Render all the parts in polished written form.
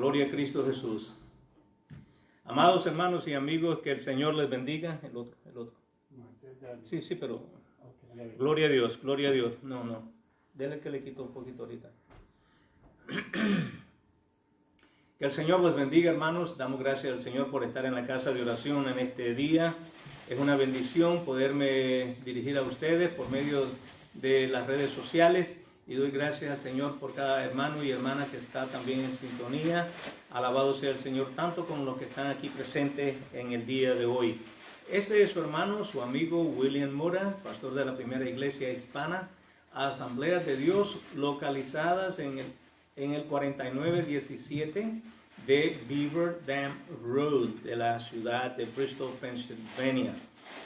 Gloria a Cristo Jesús. Amados hermanos y amigos, que el Señor les bendiga. El otro. Sí, pero gloria a Dios, gloria a Dios. No. Dele que le quito un poquito ahorita. Que el Señor los bendiga, hermanos. Damos gracias al Señor por estar en la casa de oración en este día. Es una bendición poderme dirigir a ustedes por medio de las redes sociales. Y doy gracias al Señor por cada hermano y hermana que está también en sintonía. Alabado sea el Señor, tanto como los que están aquí presentes en el día de hoy. Este es su hermano, su amigo William Mora, pastor de la primera iglesia hispana, Asambleas de Dios, localizadas en el 4917 de Beaver Dam Road, de la ciudad de Bristol, Pennsylvania.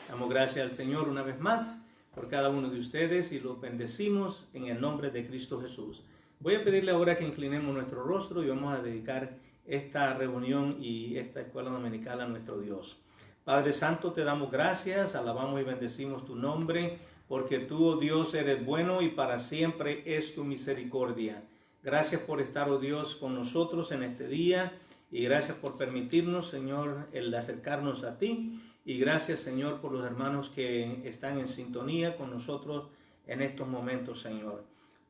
Damos gracias al Señor una vez más por cada uno de ustedes y los bendecimos en el nombre de Cristo Jesús. Voy a pedirle ahora que inclinemos nuestro rostro y vamos a dedicar esta reunión y esta escuela dominical a nuestro Dios. Padre Santo, te damos gracias, alabamos y bendecimos tu nombre, porque tú, oh Dios, eres bueno y para siempre es tu misericordia. Gracias por estar, oh Dios, con nosotros en este día y gracias por permitirnos, Señor, el acercarnos a ti. Y gracias, Señor, por los hermanos que están en sintonía con nosotros en estos momentos, Señor.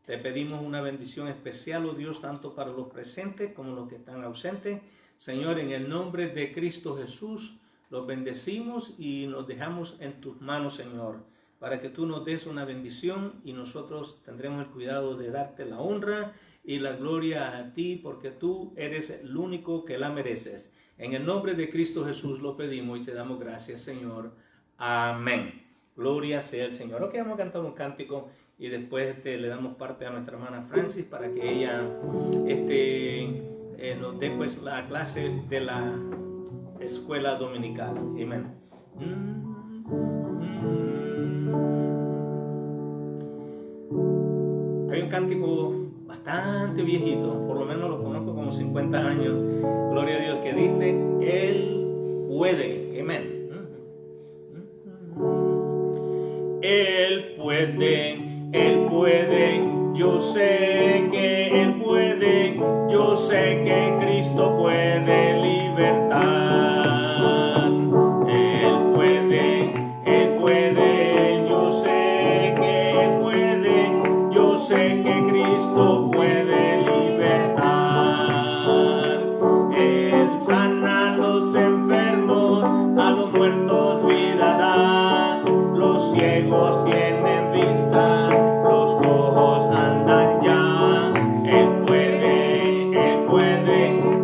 Te pedimos una bendición especial, oh Dios, tanto para los presentes como los que están ausentes. Señor, en el nombre de Cristo Jesús, los bendecimos y nos dejamos en tus manos, Señor, para que tú nos des una bendición y nosotros tendremos el cuidado de darte la honra y la gloria a ti, porque tú eres el único que la mereces. En el nombre de Cristo Jesús lo pedimos y te damos gracias, Señor. Amén. Gloria sea el Señor. Ok, vamos a cantar un cántico y después le damos parte a nuestra hermana Francis para que ella nos dé pues la clase de la escuela dominical. Amén. Hay un cántico bastante viejito, por lo menos lo conozco como 50 años, gloria a Dios, que dice, Él puede, amén. Él puede, yo sé que Él puede, yo sé que Cristo puede libertar. Él puede, yo sé que Él puede, yo sé que Cristo puede libertar. Él sana a los enfermos, a los muertos vida da. Los ciegos tienen vista, los cojos andan ya. Él puede,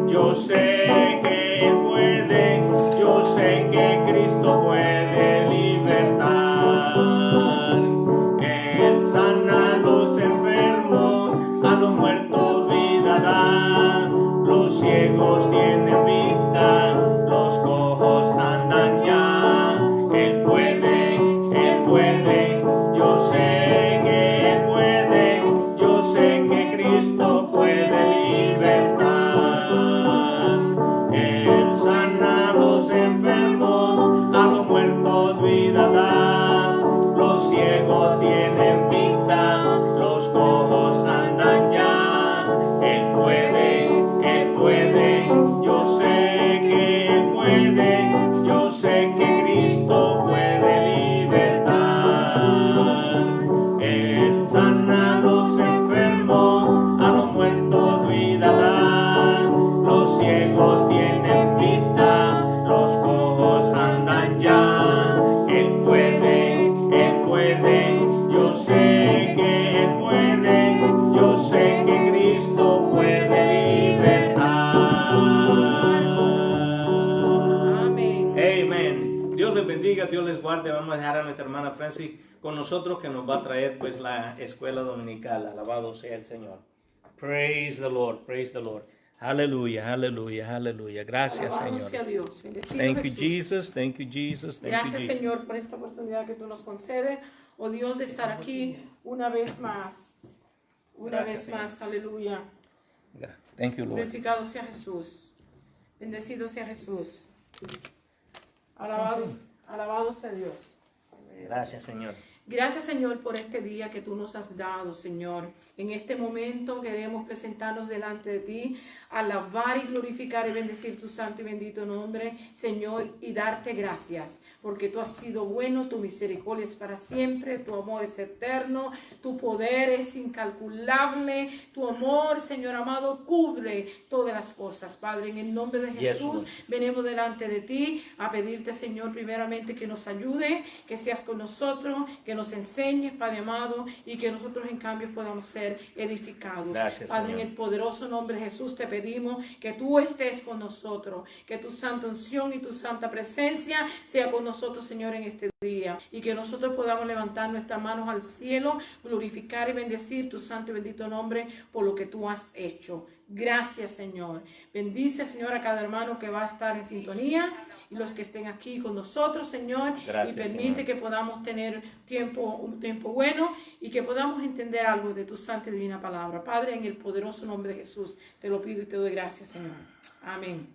yo sé que Él puede, yo sé que Cristo puede libertar. Él sana a los enfermos, a los muertos vida da. Los ciegos tienen vista, los cojos andan ya. Él puede, yo sé que Él puede, yo sé que Cristo puede libertar. Él sana a los enfermos, a los muertos vida da. Los ciegos tienen vista, los cojos andan ya. Él puede, yo sé que Él puede, yo sé que Cristo puede libertar. Él sana a los enfermos, a los muertos vida da. Los ciegos tienen vista, los cojos andan ya. Él puede, yo sé que Él puede, yo sé que Cristo puede libertar. Amén. Amen. Dios les bendiga, Dios les guarde. Vamos a dejar a nuestra hermana Francis con nosotros, que nos va a traer pues la escuela dominical. Alabado sea el Señor. Praise the Lord, praise the Lord. Aleluya, aleluya, aleluya. Gracias, Alabado Señor. sea Dios. Bendecido Thank you, Jesús. Jesus. Thank you, Jesus. Thank Gracias, you, Jesus. Señor, por esta oportunidad que tú nos concedes, oh Dios, de estar aquí una vez más. Una Gracias, vez Señor. más, aleluya. Thank you, Lord. Glorificado sea Jesús. Bendecido sea Jesús. Alabado sea Dios. Gracias, Señor. Gracias, Señor, por este día que tú nos has dado, Señor. En este momento queremos presentarnos delante de ti, alabar y glorificar y bendecir tu santo y bendito nombre, Señor, y darte gracias, porque tú has sido bueno, tu misericordia es para siempre, tu amor es eterno, tu poder es incalculable, tu amor, Señor amado, cubre todas las cosas. Padre, en el nombre de Jesús, venimos delante de ti a pedirte, Señor, primeramente que nos ayude, que seas con nosotros, que nos enseñes, Padre amado, y que nosotros en cambio podamos ser edificados. Gracias, Padre, Señor. en el poderoso nombre de Jesús te pedimos que tú estés con nosotros, que tu santa unción y tu santa presencia sea con nosotros, Señor, en este día, y que nosotros podamos levantar nuestras manos al cielo, glorificar y bendecir tu santo y bendito nombre por lo que tú has hecho. Gracias, Señor. Bendice, Señor, a cada hermano que va a estar en sintonía y los que estén aquí con nosotros, Señor. Gracias, y permite, Señor, que podamos tener un tiempo bueno y que podamos entender algo de tu santa y divina palabra. Padre, en el poderoso nombre de Jesús, te lo pido y te doy gracias, Señor. Amén.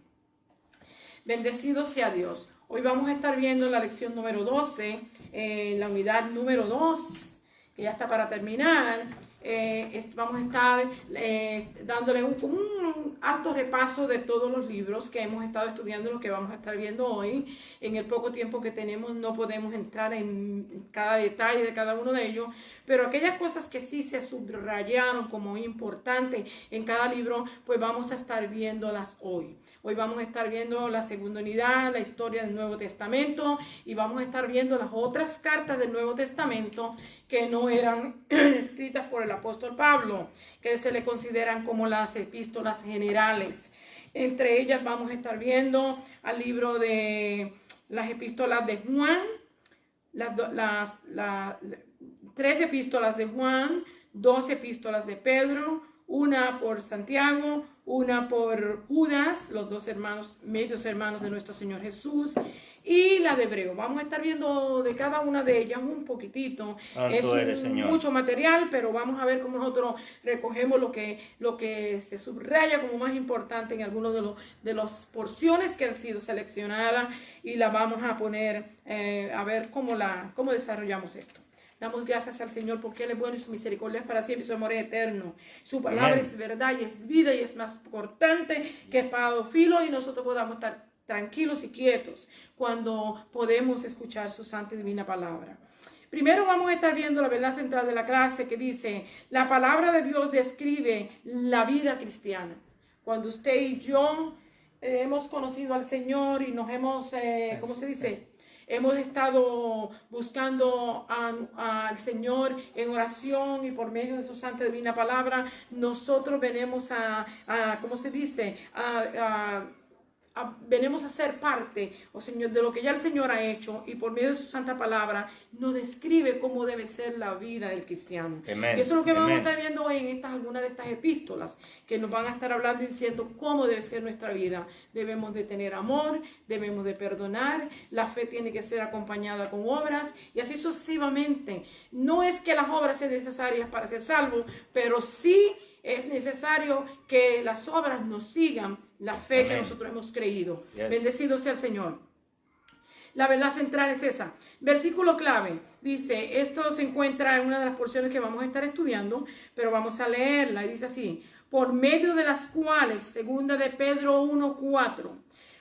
Bendecido sea Dios. Hoy vamos a estar viendo la lección número 12, la unidad número 2, que ya está para terminar. Vamos a estar dándole un alto repaso de todos los libros que hemos estado estudiando, lo que vamos a estar viendo hoy. En el poco tiempo que tenemos no podemos entrar en cada detalle de cada uno de ellos, pero aquellas cosas que sí se subrayaron como importantes en cada libro, pues vamos a estar viéndolas hoy. Hoy vamos a estar viendo la segunda unidad, la historia del Nuevo Testamento, y vamos a estar viendo las otras cartas del Nuevo Testamento que no eran escritas por el apóstol Pablo, que se le consideran como las epístolas generales. Entre ellas vamos a estar viendo al libro de las epístolas de Juan, las 3 epístolas de Juan, 2 epístolas de Pedro, una por Santiago, una por Judas, los 2 hermanos, medios hermanos de nuestro Señor Jesús, y la de Hebreo. Vamos a estar viendo de cada una de ellas un poquitito. Mucho material, pero vamos a ver cómo nosotros recogemos lo que se subraya como más importante en algunos de las porciones que han sido seleccionadas, y la vamos a poner a ver cómo desarrollamos esto. Damos gracias al Señor porque Él es bueno y su misericordia es para siempre y su amor es eterno. Su palabra es verdad y es vida y es más cortante que espada de dos filos, y nosotros podamos estar tranquilos y quietos cuando podemos escuchar su santa y divina palabra. Primero vamos a estar viendo la verdad central de la clase, que dice: la palabra de Dios describe la vida cristiana. Cuando usted y yo hemos conocido al Señor y nos hemos, ¿cómo se dice? Hemos estado buscando al Señor en oración, y por medio de su santa y divina palabra, nosotros venimos ¿cómo se dice? Venimos a ser parte, Señor, de lo que ya el Señor ha hecho, y por medio de su santa palabra nos describe cómo debe ser la vida del cristiano. Amen. Y eso es lo que vamos a estar viendo hoy en algunas de estas epístolas, que nos van a estar hablando y diciendo cómo debe ser nuestra vida. Debemos de tener amor, debemos de perdonar, la fe tiene que ser acompañada con obras, y así sucesivamente. No es que las obras sean necesarias para ser salvos, pero sí es necesario que las obras nos sigan la fe Amen. Que nosotros hemos creído. Yes. Bendecido sea el Señor. La verdad central es esa. Versículo clave. Dice, esto se encuentra en una de las porciones que vamos a estar estudiando, pero vamos a leerla. Y dice así: por medio de las cuales, segunda de Pedro 1:4,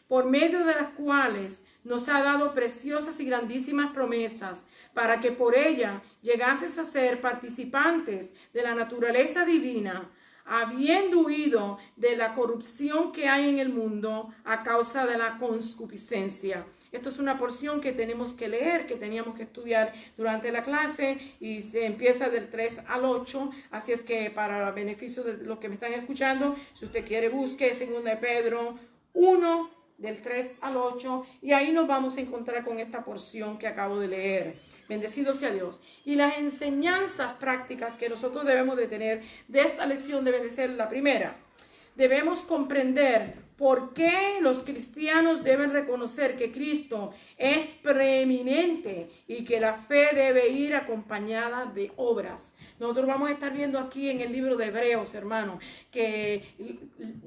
por medio de las cuales nos ha dado preciosas y grandísimas promesas, para que por ella llegases a ser participantes de la naturaleza divina, habiendo huido de la corrupción que hay en el mundo a causa de la concupiscencia. Esto es una porción que tenemos que leer, que teníamos que estudiar durante la clase, y se empieza del 3 al 8, así es que para beneficio de los que me están escuchando, si usted quiere, busque 2 de Pedro 1, del 3 al 8, y ahí nos vamos a encontrar con esta porción que acabo de leer. Bendecido sea Dios. Y las enseñanzas prácticas que nosotros debemos de tener de esta lección deben de ser: la primera, debemos comprender por qué los cristianos deben reconocer que Cristo es preeminente y que la fe debe ir acompañada de obras. Nosotros vamos a estar viendo aquí en el libro de Hebreos, hermano, que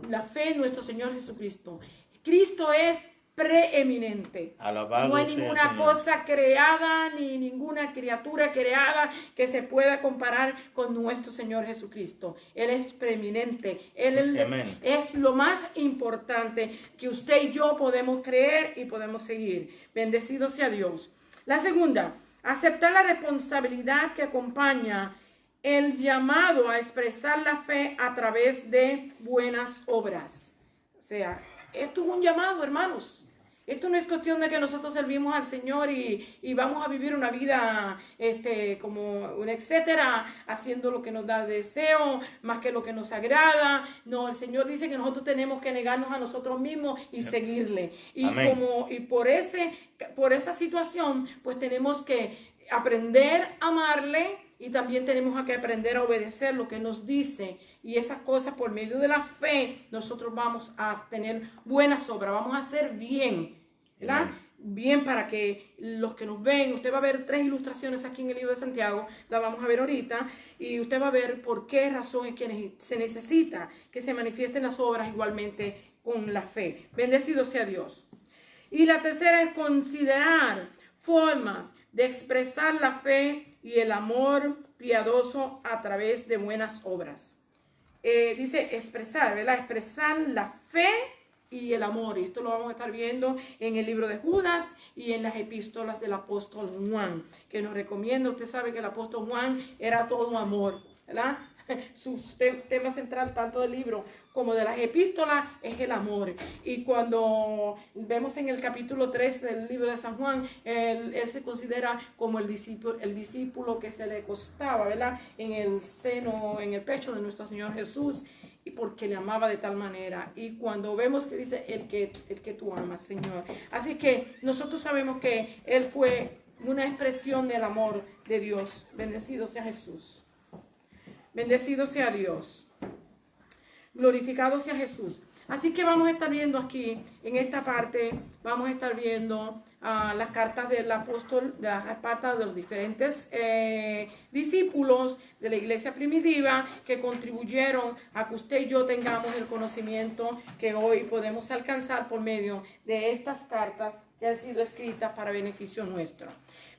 la fe en nuestro Señor Jesucristo. Cristo es preeminente. Alabado No hay sea, ninguna Señor. cosa creada ni ninguna criatura creada que se pueda comparar con nuestro Señor Jesucristo. Él es preeminente. Él Amén. es lo más importante que usted y yo podemos creer y podemos seguir. Bendecido sea Dios. La segunda, aceptar la responsabilidad que acompaña el llamado a expresar la fe a través de buenas obras. O sea, esto es un llamado, hermanos. Esto no es cuestión de que nosotros servimos al Señor y vamos a vivir una vida como un etcétera, haciendo lo que nos da deseo, más que lo que nos agrada. No, el Señor dice que nosotros tenemos que negarnos a nosotros mismos y seguirle. Y por esa situación, pues tenemos que aprender a amarle y también tenemos que aprender a obedecer lo que nos dice. Y esas cosas, por medio de la fe, nosotros vamos a tener buenas obras, vamos a hacer bien, ¿verdad? Amén. Bien para que los que nos ven, usted va a ver 3 ilustraciones aquí en el libro de Santiago, la vamos a ver ahorita, y usted va a ver por qué razón es que se necesita que se manifiesten las obras igualmente con la fe. Bendecido sea Dios. Y la tercera es considerar formas de expresar la fe y el amor piadoso a través de buenas obras. Dice expresar, ¿verdad? Expresar la fe y el amor. Y esto lo vamos a estar viendo en el libro de Judas y en las epístolas del apóstol Juan, que nos recomienda. Usted sabe que el apóstol Juan era todo amor, ¿verdad? Su tema central tanto del libro como de las epístolas es el amor. Y cuando vemos en el capítulo 3 del libro de San Juan, él se considera como el discípulo que se le costaba, ¿verdad? En el seno, en el pecho de nuestro Señor Jesús, y porque le amaba de tal manera. Y cuando vemos que dice el que tú amas, Señor. Así que nosotros sabemos que él fue una expresión del amor de Dios. Bendecido sea Jesús. Bendecido sea Dios. Glorificado sea Jesús. Así que vamos a estar viendo aquí, en esta parte, vamos a estar viendo las cartas del apóstol, de las cartas de los diferentes discípulos de la iglesia primitiva que contribuyeron a que usted y yo tengamos el conocimiento que hoy podemos alcanzar por medio de estas cartas que han sido escritas para beneficio nuestro.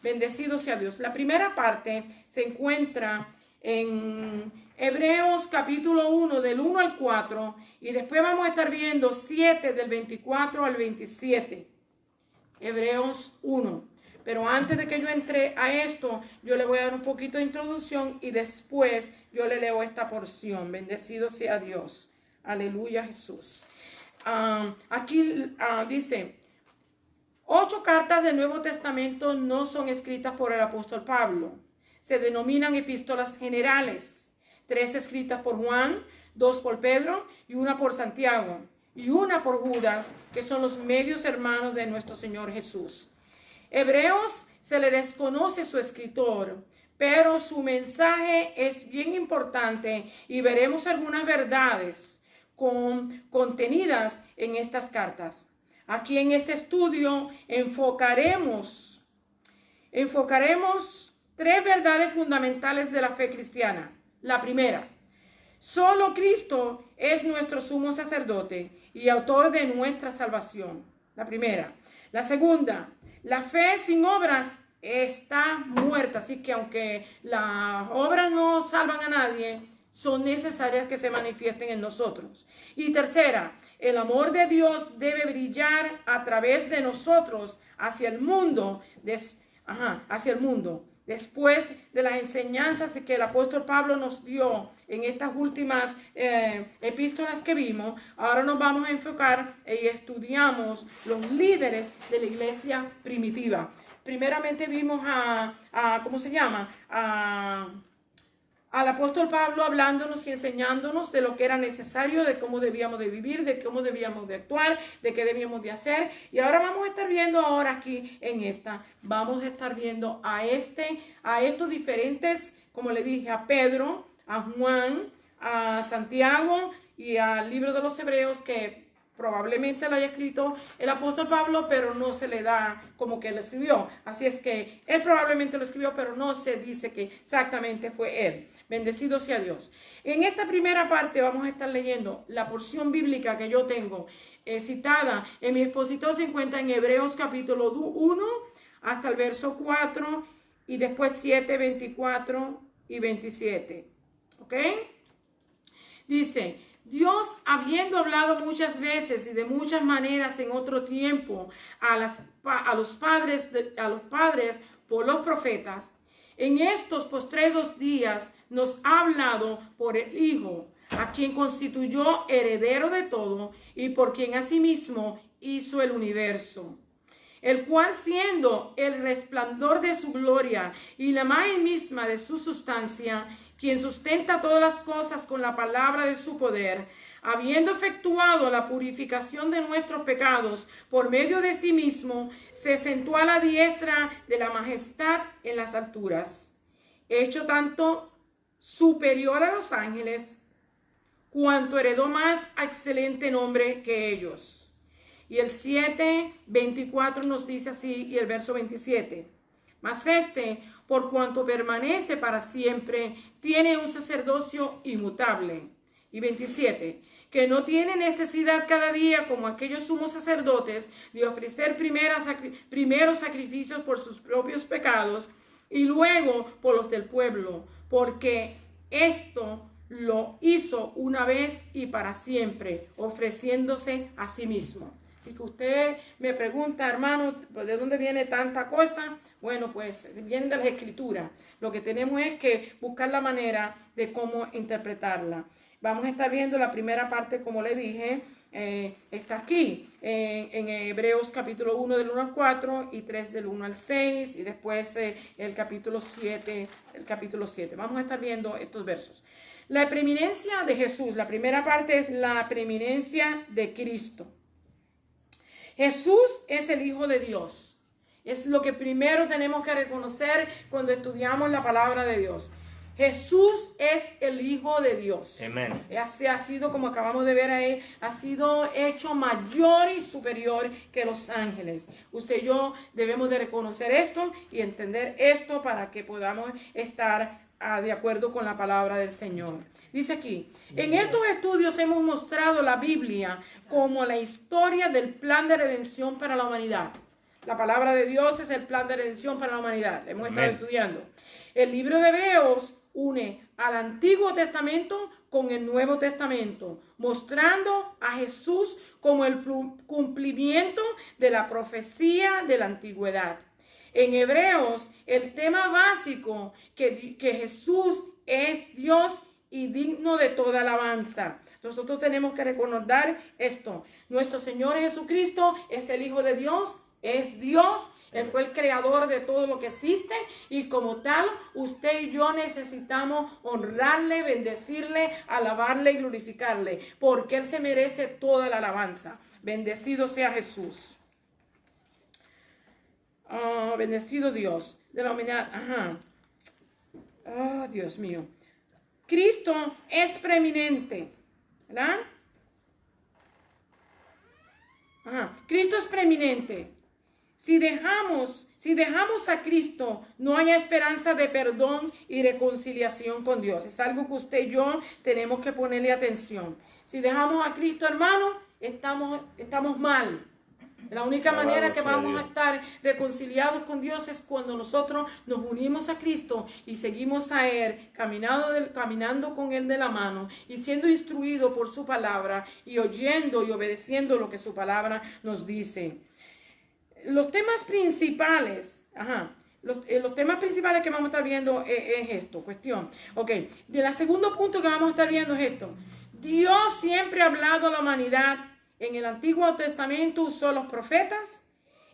Bendecido sea Dios. La primera parte se encuentra en Hebreos capítulo 1 del 1 al 4 y después vamos a estar viendo 7 del 24 al 27. Hebreos 1. Pero antes de que yo entre a esto, yo le voy a dar un poquito de introducción y después yo le leo esta porción. Bendecido sea Dios. Aleluya, Jesús. Aquí dice, 8 cartas del Nuevo Testamento no son escritas por el apóstol Pablo. Se denominan epístolas generales. 3 escritas por Juan, 2 por Pedro y 1 por Santiago y 1 por Judas, que son los medios hermanos de nuestro Señor Jesús. Hebreos se le desconoce su escritor, pero su mensaje es bien importante y veremos algunas verdades contenidas en estas cartas. Aquí en este estudio enfocaremos 3 verdades fundamentales de la fe cristiana. La primera, solo Cristo es nuestro sumo sacerdote y autor de nuestra salvación. La primera. La segunda, la fe sin obras está muerta, así que aunque las obras no salvan a nadie, son necesarias que se manifiesten en nosotros. Y tercera, el amor de Dios debe brillar a través de nosotros hacia el mundo, Después de las enseñanzas que el apóstol Pablo nos dio en estas últimas epístolas que vimos, ahora nos vamos a enfocar y estudiamos los líderes de la iglesia primitiva. Primeramente vimos al apóstol Pablo hablándonos y enseñándonos de lo que era necesario, de cómo debíamos de vivir, de cómo debíamos de actuar, de qué debíamos de hacer. Y ahora vamos a estar viendo aquí en esta, vamos a estar viendo a estos diferentes, como le dije, a Pedro, a Juan, a Santiago y al libro de los Hebreos, que Probablemente lo haya escrito el apóstol Pablo, pero no se le da como que lo escribió. Así es que él probablemente lo escribió, pero no se dice que exactamente fue él. Bendecido sea Dios. En esta primera parte vamos a estar leyendo la porción bíblica que yo tengo citada en mi expositor. Se encuentra en Hebreos capítulo 1 hasta el verso 4 y después 7, 24 y 27. ¿Ok? Dice: Dios, habiendo hablado muchas veces y de muchas maneras en otro tiempo a los padres por los profetas, en estos postreros días nos ha hablado por el Hijo, a quien constituyó heredero de todo y por quien asimismo hizo el universo, el cual, siendo el resplandor de su gloria y la imagen misma de su sustancia, quien sustenta todas las cosas con la palabra de su poder, habiendo efectuado la purificación de nuestros pecados por medio de sí mismo, se sentó a la diestra de la majestad en las alturas, hecho tanto superior a los ángeles, cuanto heredó más excelente nombre que ellos. Y el 7:24 nos dice así, y el verso 27. Mas por cuanto permanece para siempre, tiene un sacerdocio inmutable. Y 27, que no tiene necesidad cada día, como aquellos sumos sacerdotes, de ofrecer primeros sacrificios por sus propios pecados y luego por los del pueblo, porque esto lo hizo una vez y para siempre, ofreciéndose a sí mismo. Así que usted me pregunta, hermano, ¿de dónde viene tanta cosa? Bueno, pues viene de las Escrituras. Lo que tenemos es que buscar la manera de cómo interpretarla. Vamos a estar viendo la primera parte, como le dije, está aquí, en Hebreos capítulo 1 del 1 al 4 y 3 del 1 al 6 y después el capítulo 7. Vamos a estar viendo estos versos. La preeminencia de Jesús, la primera parte es la preeminencia de Cristo. Jesús es el Hijo de Dios. Es lo que primero tenemos que reconocer cuando estudiamos la palabra de Dios. Jesús es el Hijo de Dios. Amén. Así ha sido, como acabamos de ver ahí, ha sido hecho mayor y superior que los ángeles. Usted y yo debemos de reconocer esto y entender esto para que podamos estar de acuerdo con la palabra del Señor. Dice aquí: en estos estudios hemos mostrado la Biblia como la historia del plan de redención para la humanidad. La palabra de Dios es el plan de redención para la humanidad. Hemos estado estudiando. El libro de Hebreos une al Antiguo Testamento con el Nuevo Testamento, mostrando a Jesús como el cumplimiento de la profecía de la antigüedad. En Hebreos, el tema básico que Jesús es Dios y digno de toda alabanza. Nosotros tenemos que recordar esto. Nuestro Señor Jesucristo es el Hijo de Dios, es Dios. Él fue el creador de todo lo que existe y como tal, usted y yo necesitamos honrarle, bendecirle, alabarle y glorificarle, porque Él se merece toda la alabanza. Bendecido sea Jesús. Bendecido Dios de la humanidad. Dios mío. Cristo es preeminente, ¿verdad? Cristo es preeminente. Si dejamos a Cristo, no hay esperanza de perdón y reconciliación con Dios. Es algo que usted y yo tenemos que ponerle atención. Si dejamos a Cristo, hermano, estamos mal. La única manera que vamos a estar reconciliados con Dios es cuando nosotros nos unimos a Cristo y seguimos a Él, caminando con Él de la mano y siendo instruidos por su palabra y oyendo y obedeciendo lo que su palabra nos dice. Los temas principales, los temas principales que vamos a estar viendo es esto, cuestión. Ok, el segundo punto que vamos a estar viendo es esto. Dios siempre ha hablado a la humanidad. En el Antiguo Testamento usó los profetas.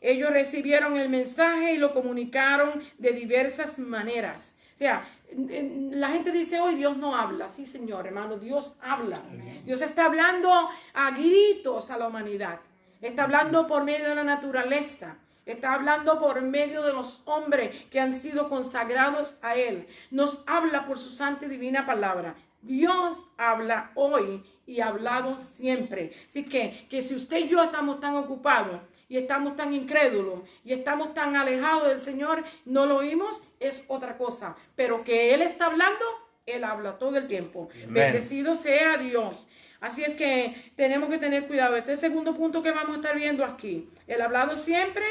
Ellos recibieron el mensaje y lo comunicaron de diversas maneras. O sea, la gente dice hoy Dios no habla. Sí, Señor, hermano, Dios habla. Dios está hablando a gritos a la humanidad. Está hablando por medio de la naturaleza. Está hablando por medio de los hombres que han sido consagrados a Él. Nos habla por su santa y divina palabra. Dios habla hoy y hablado siempre. Así que si usted y yo estamos tan ocupados y estamos tan incrédulos y estamos tan alejados del Señor, no lo oímos, es otra cosa. Pero que Él está hablando, Él habla todo el tiempo. Amen. Bendecido sea Dios. Así es que tenemos que tener cuidado. Este es el segundo punto que vamos a estar viendo aquí. El hablado siempre,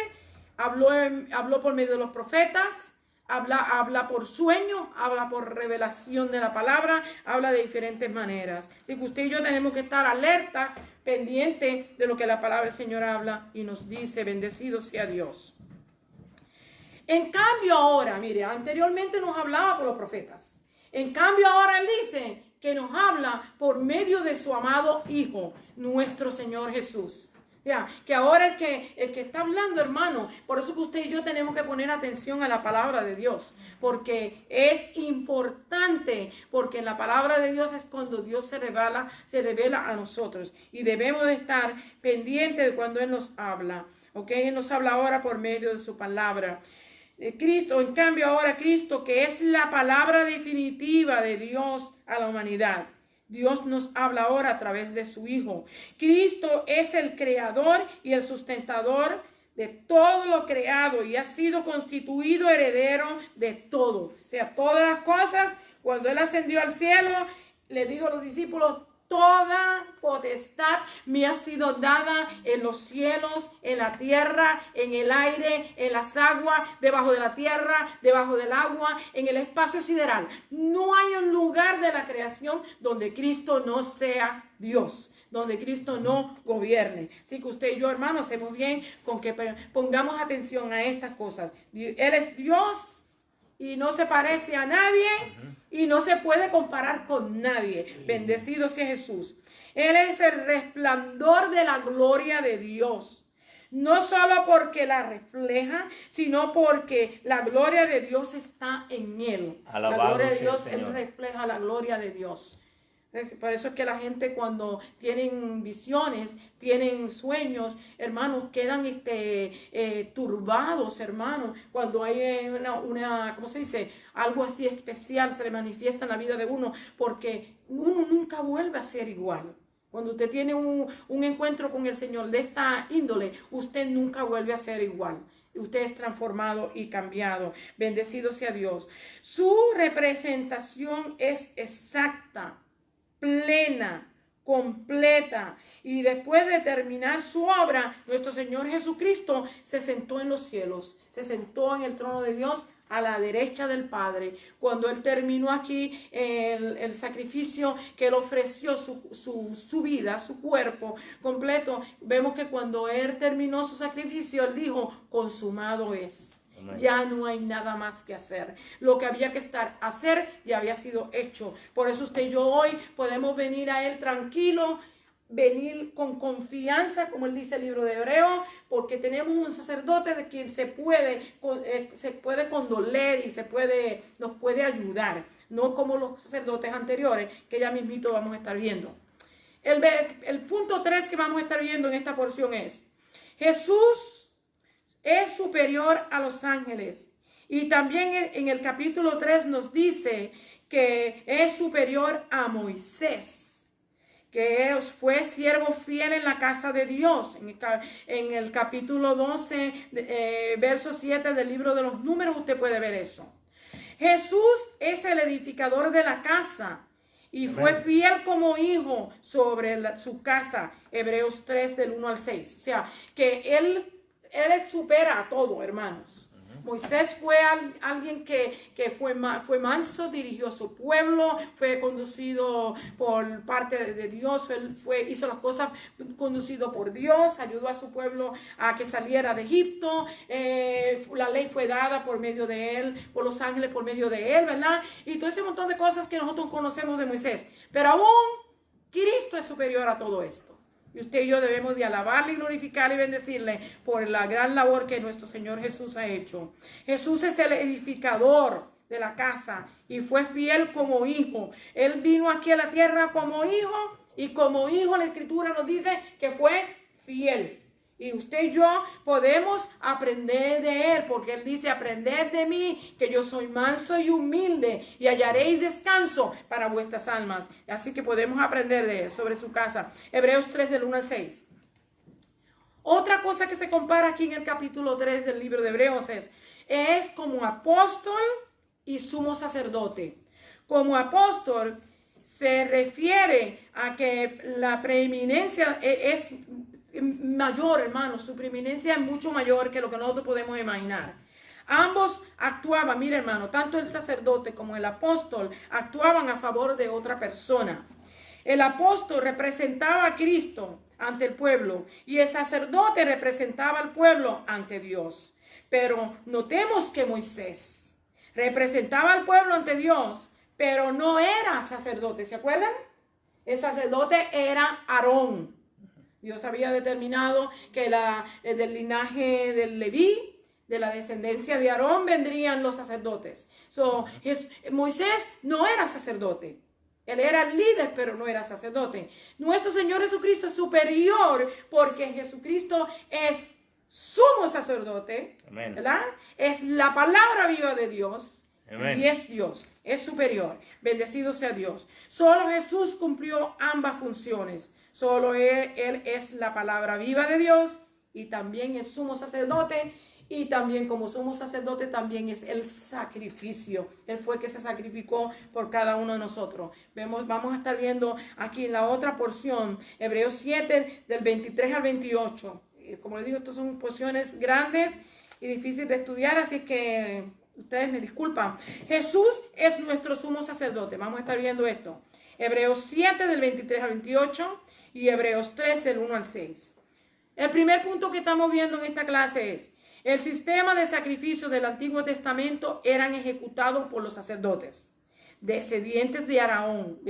habló por medio de los profetas, habla por sueño, habla por revelación de la palabra, habla de diferentes maneras. Así que usted y yo tenemos que estar alerta, pendiente de lo que la palabra del Señor habla y nos dice, bendecido sea Dios. En cambio ahora, mire, anteriormente nos hablaba por los profetas. En cambio ahora Él dice que nos habla por medio de su amado Hijo, nuestro Señor Jesús. Ya, que ahora el que está hablando, hermano, por eso que usted y yo tenemos que poner atención a la palabra de Dios, porque es importante, porque en la palabra de Dios es cuando Dios se revela a nosotros, y debemos de estar pendientes de cuando Él nos habla, ¿ok? Él nos habla ahora por medio de su palabra. Cristo, en cambio ahora Cristo, que es la palabra definitiva de Dios a la humanidad. Dios nos habla ahora a través de su Hijo. Cristo es el creador y el sustentador de todo lo creado y ha sido constituido heredero de todo. O sea, todas las cosas, cuando Él ascendió al cielo, le dijo a los discípulos, toda potestad me ha sido dada en los cielos, en la tierra, en el aire, en las aguas, debajo de la tierra, debajo del agua, en el espacio sideral. No hay un lugar de la creación donde Cristo no sea Dios, donde Cristo no gobierne. Así que usted y yo, hermanos, hacemos bien con que pongamos atención a estas cosas. Él es Dios y no se parece a nadie y no se puede comparar con nadie. Bendecido sea Jesús. Él es el resplandor de la gloria de Dios. No solo porque la refleja, sino porque la gloria de Dios está en Él. Alabado la gloria de sea Dios, el Él Señor. refleja la gloria de Dios. Por eso es que la gente cuando tienen visiones, tienen sueños, hermanos, quedan turbados, hermanos. Cuando hay ¿cómo se dice? Algo así especial se le manifiesta en la vida de uno, porque uno nunca vuelve a ser igual. Cuando usted tiene un encuentro con el Señor de esta índole, usted nunca vuelve a ser igual. Usted es transformado y cambiado. Bendecido sea Dios. Su representación es exacta, plena, completa, y después de terminar su obra, nuestro Señor Jesucristo se sentó en los cielos, se sentó en el trono de Dios a la derecha del Padre. Cuando Él terminó aquí el sacrificio que Él ofreció, su vida, su cuerpo completo, vemos que cuando Él terminó su sacrificio, Él dijo, consumado es. Ya no hay nada más que hacer. Lo que había que hacer ya había sido hecho. Por eso usted y yo hoy podemos venir a Él tranquilo, venir con confianza, como Él dice el libro de Hebreos, porque tenemos un sacerdote de quien se puede condoler y nos puede ayudar. No como los sacerdotes anteriores, que ya mismito vamos a estar viendo. El punto 3 que vamos a estar viendo en esta porción es, Jesús es superior a los ángeles. Y también en el capítulo 3 nos dice que es superior a Moisés, que fue siervo fiel en la casa de Dios. En el capítulo 12, verso 7 del libro de los Números, usted puede ver eso. Jesús es el edificador de la casa y fue fiel como hijo sobre su casa. Hebreos 3, del 1 al 6. O sea, que Él supera a todo, hermanos. Moisés fue alguien que fue manso, dirigió a su pueblo, fue conducido por parte de Dios, hizo las cosas conducido por Dios, ayudó a su pueblo a que saliera de Egipto. La ley fue dada por medio de él, por los ángeles por medio de él, ¿verdad? Y todo ese montón de cosas que nosotros conocemos de Moisés. Pero aún Cristo es superior a todo esto. Y usted y yo debemos de alabarle y glorificarle y bendecirle por la gran labor que nuestro Señor Jesús ha hecho. Jesús es el edificador de la casa y fue fiel como hijo. Él vino aquí a la tierra como hijo y como hijo la Escritura nos dice que fue fiel. Y usted y yo podemos aprender de Él, porque Él dice, aprended de mí, que yo soy manso y humilde, y hallaréis descanso para vuestras almas. Así que podemos aprender de Él, sobre su casa. Hebreos 3, del 1 al 6. Otra cosa que se compara aquí en el capítulo 3 del libro de Hebreos es como apóstol y sumo sacerdote. Como apóstol se refiere a que la preeminencia es mayor, hermano, su preeminencia es mucho mayor que lo que nosotros podemos imaginar. Ambos actuaban, mire hermano, tanto el sacerdote como el apóstol actuaban a favor de otra persona. El apóstol representaba a Cristo ante el pueblo y el sacerdote representaba al pueblo ante Dios. Pero notemos que Moisés representaba al pueblo ante Dios, pero no era sacerdote, ¿se acuerdan? El sacerdote era Aarón. Dios había determinado que del linaje del Leví, de la descendencia de Aarón, vendrían los sacerdotes. Moisés no era sacerdote. Él era líder, pero no era sacerdote. Nuestro Señor Jesucristo es superior porque Jesucristo es sumo sacerdote, Amén. ¿verdad? Es la palabra viva de Dios. Amén. Y es Dios, es superior. Bendecido sea Dios. Solo Jesús cumplió ambas funciones. Solo él es la palabra viva de Dios y también es sumo sacerdote. Y también como sumo sacerdote también es el sacrificio. Él fue el que se sacrificó por cada uno de nosotros. Vamos a estar viendo aquí en la otra porción, Hebreos 7, del 23 al 28. Como les digo, estas son porciones grandes y difíciles de estudiar, así que ustedes me disculpan. Jesús es nuestro sumo sacerdote. Vamos a estar viendo esto. Hebreos 7, del 23 al 28 y Hebreos 3, del 1 al 6. El primer punto que estamos viendo en esta clase es: el sistema de sacrificio del Antiguo Testamento eran ejecutados por los sacerdotes, descendientes de Aarón.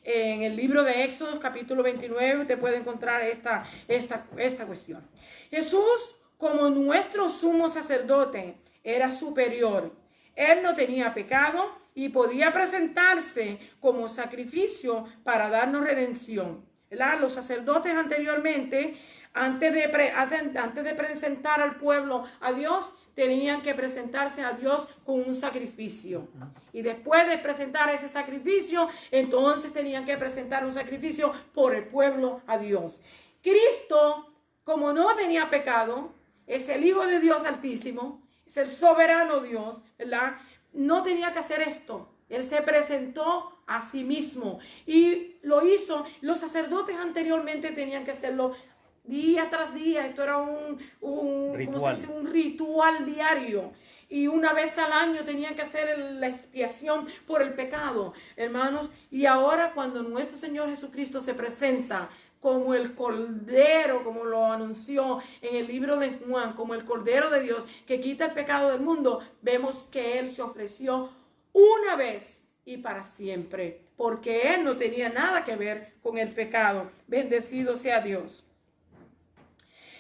En el libro de Éxodo, capítulo 29, usted puede encontrar esta cuestión. Jesús, como nuestro sumo sacerdote, era superior. Él no tenía pecado y podía presentarse como sacrificio para darnos redención. ¿Verdad? Los sacerdotes anteriormente, antes de presentar al pueblo a Dios, tenían que presentarse a Dios con un sacrificio. Y después de presentar ese sacrificio, entonces tenían que presentar un sacrificio por el pueblo a Dios. Cristo, como no tenía pecado, es el Hijo de Dios Altísimo, es el soberano Dios, ¿verdad? No tenía que hacer esto. Él se presentó a sí mismo y lo hizo. Los sacerdotes anteriormente tenían que hacerlo día tras día. Esto era un ritual diario. Y una vez al año tenían que hacer la expiación por el pecado, hermanos. Y ahora cuando nuestro Señor Jesucristo se presenta como el Cordero, como lo anunció en el libro de Juan, como el Cordero de Dios que quita el pecado del mundo, vemos que Él se ofreció una vez y para siempre, porque Él no tenía nada que ver con el pecado. Bendecido sea Dios.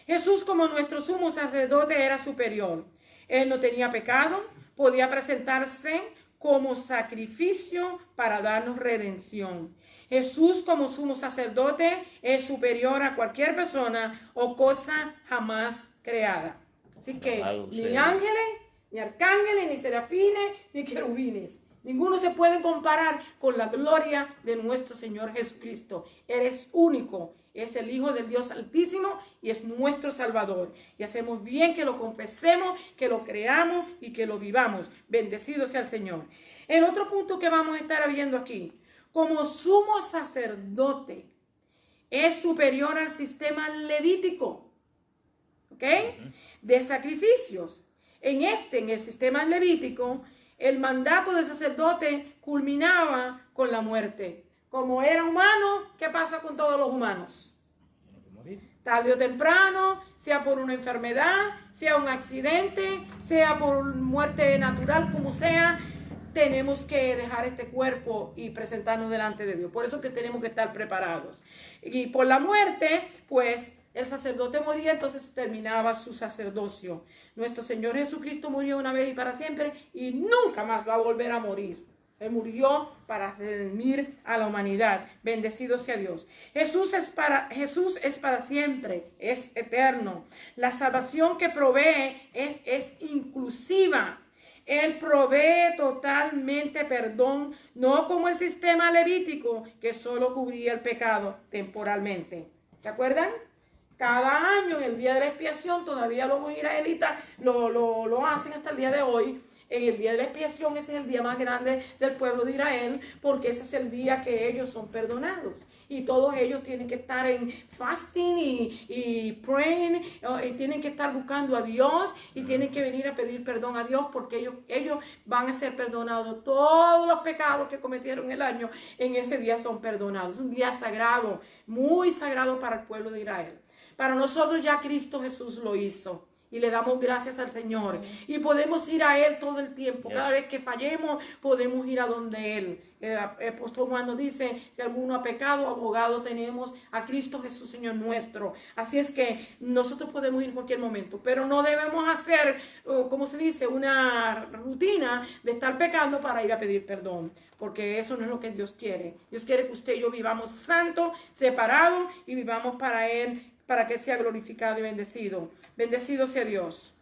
Jesús, como nuestro sumo sacerdote, era superior. Él no tenía pecado, podía presentarse como sacrificio para darnos redención. Jesús, como sumo sacerdote, es superior a cualquier persona o cosa jamás creada. Así que ni ángeles, ni arcángeles, ni serafines, ni querubines. Ninguno se puede comparar con la gloria de nuestro Señor Jesucristo. Él es único, es el Hijo del Dios Altísimo y es nuestro Salvador. Y hacemos bien que lo confesemos, que lo creamos y que lo vivamos. Bendecido sea el Señor. El otro punto que vamos a estar viendo aquí: como sumo sacerdote, es superior al sistema levítico, ¿ok? De sacrificios. En el sistema levítico, el mandato del sacerdote culminaba con la muerte. Como era humano, ¿qué pasa con todos los humanos? Tarde o temprano, sea por una enfermedad, sea un accidente, sea por muerte natural, como sea, tenemos que dejar este cuerpo y presentarnos delante de Dios. Por eso que tenemos que estar preparados. Y por la muerte, pues, el sacerdote moría, entonces terminaba su sacerdocio. Nuestro Señor Jesucristo murió una vez y para siempre y nunca más va a volver a morir. Él murió para redimir a la humanidad. Bendecido sea Dios. Jesús es para siempre, es eterno. La salvación que provee es inclusiva. Él provee totalmente perdón, no como el sistema levítico que solo cubría el pecado temporalmente. ¿Se acuerdan? Cada año en el día de la expiación, todavía los israelitas lo hacen hasta el día de hoy. En el día de la expiación, ese es el día más grande del pueblo de Israel, porque ese es el día que ellos son perdonados. Y todos ellos tienen que estar en fasting y praying, y tienen que estar buscando a Dios, y tienen que venir a pedir perdón a Dios, porque ellos van a ser perdonados. Todos los pecados que cometieron el año, en ese día son perdonados. Es un día sagrado, muy sagrado para el pueblo de Israel. Para nosotros ya Cristo Jesús lo hizo. Y le damos gracias al Señor. Y podemos ir a Él todo el tiempo. Cada vez que fallemos, podemos ir a donde Él. El apóstol Juan nos dice, si alguno ha pecado, abogado tenemos a Cristo Jesús, Señor nuestro. Así es que nosotros podemos ir en cualquier momento. Pero no debemos hacer, como se dice, una rutina de estar pecando para ir a pedir perdón. Porque eso no es lo que Dios quiere. Dios quiere que usted y yo vivamos santos, separados, y vivamos para Él, para que sea glorificado y bendecido. Bendecido sea Dios.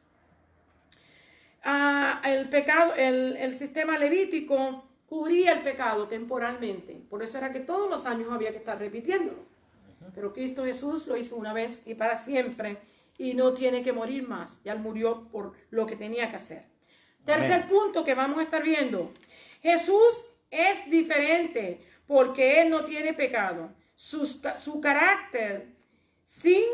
El sistema levítico cubría el pecado temporalmente. Por eso era que todos los años había que estar repitiéndolo. Pero Cristo Jesús lo hizo una vez y para siempre. Y no tiene que morir más. Ya Él murió por lo que tenía que hacer. Tercer punto que vamos a estar viendo. Jesús es diferente porque Él no tiene pecado. Su carácter sin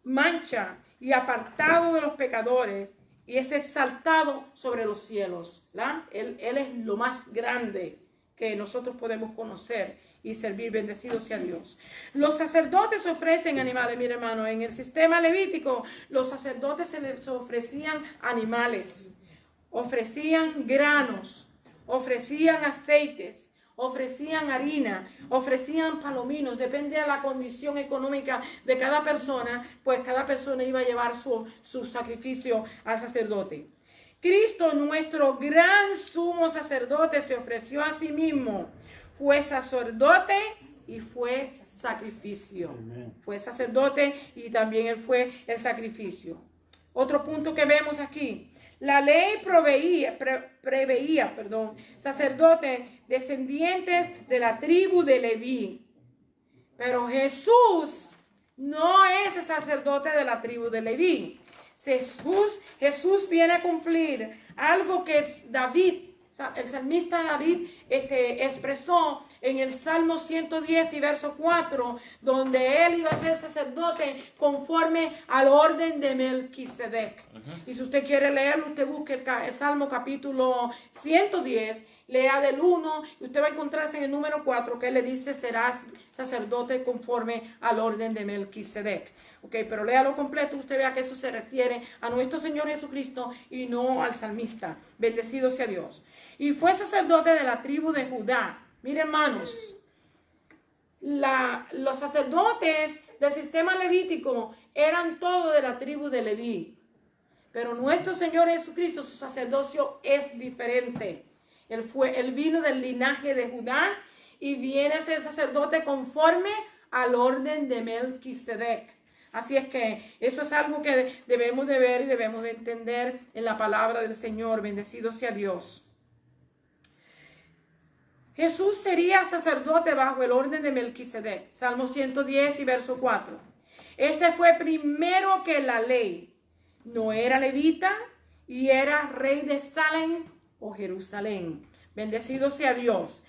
mancha y apartado de los pecadores, y es exaltado sobre los cielos. Él es lo más grande que nosotros podemos conocer y servir. Bendecido sea Dios. Los sacerdotes ofrecen animales. Mire, hermano, en el sistema levítico los sacerdotes se les ofrecían animales, ofrecían granos, ofrecían aceites, ofrecían harina, ofrecían palominos. Depende de la condición económica de cada persona, pues cada persona iba a llevar su sacrificio al sacerdote. Cristo, nuestro gran sumo sacerdote, se ofreció a sí mismo. Fue sacerdote y fue sacrificio. Amen. Fue sacerdote y también él fue el sacrificio. Otro punto que vemos aquí. La ley preveía, sacerdotes descendientes de la tribu de Leví. Pero Jesús no es el sacerdote de la tribu de Leví. Jesús viene a cumplir algo que David, el salmista David, expresó en el Salmo 110 y verso 4, donde él iba a ser sacerdote conforme al orden de Melquisedec. Y si usted quiere leerlo, usted busque el Salmo capítulo 110, lea del 1 y usted va a encontrarse en el número 4 que él le dice: serás sacerdote conforme al orden de Melquisedec. Pero léalo completo, usted vea que eso se refiere a nuestro Señor Jesucristo y no al salmista. Bendecido sea Dios. Y fue sacerdote de la tribu de Judá. Miren, hermanos, los sacerdotes del sistema levítico eran todos de la tribu de Leví. Pero nuestro Señor Jesucristo, su sacerdocio es diferente. Él vino del linaje de Judá y viene a ser sacerdote conforme al orden de Melquisedec. Así es que eso es algo que debemos de ver y debemos de entender en la palabra del Señor. Bendecido sea Dios. Jesús sería sacerdote bajo el orden de Melquisedec. Salmo 110 y verso 4. Este fue primero que la ley. No era levita y era rey de Salem o Jerusalén. Bendecido sea Dios.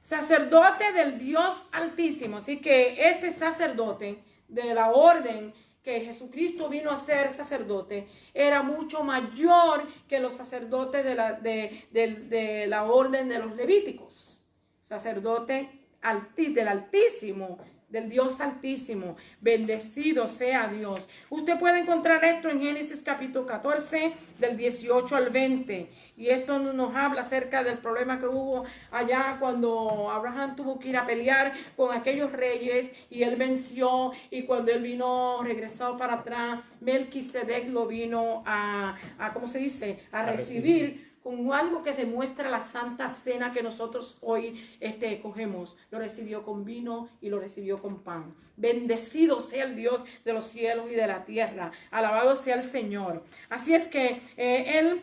Sacerdote del Dios Altísimo. Así que este sacerdote de la orden que Jesucristo vino a ser sacerdote era mucho mayor que los sacerdotes de la orden de los levíticos. Sacerdote del Altísimo, del Dios Altísimo. Bendecido sea Dios. Usted puede encontrar esto en Génesis capítulo 14, del 18 al 20. Y esto nos habla acerca del problema que hubo allá cuando Abraham tuvo que ir a pelear con aquellos reyes y él venció. Y cuando él vino regresado para atrás, Melquisedec lo vino a ¿cómo se dice? A recibir con algo que demuestra la santa cena que nosotros hoy cogemos. Lo recibió con vino y lo recibió con pan. Bendecido sea el Dios de los cielos y de la tierra. Alabado sea el Señor. Así es que Él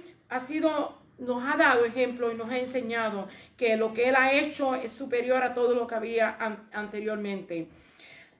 nos ha dado ejemplo y nos ha enseñado que lo que Él ha hecho es superior a todo lo que había anteriormente.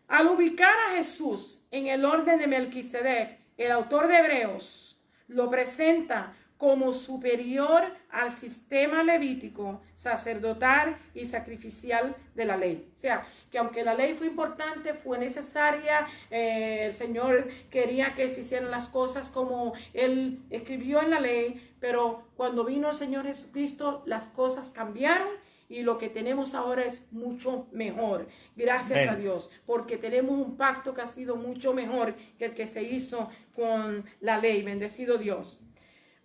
Al ubicar a Jesús en el orden de Melquisedec, el autor de Hebreos lo presenta como superior al sistema levítico, sacerdotal y sacrificial de la ley. O sea, que aunque la ley fue importante, fue necesaria, el Señor quería que se hicieran las cosas como Él escribió en la ley, pero cuando vino el Señor Jesucristo, las cosas cambiaron y lo que tenemos ahora es mucho mejor. Gracias a Dios, porque tenemos un pacto que ha sido mucho mejor que el que se hizo con la ley. Bendecido Dios.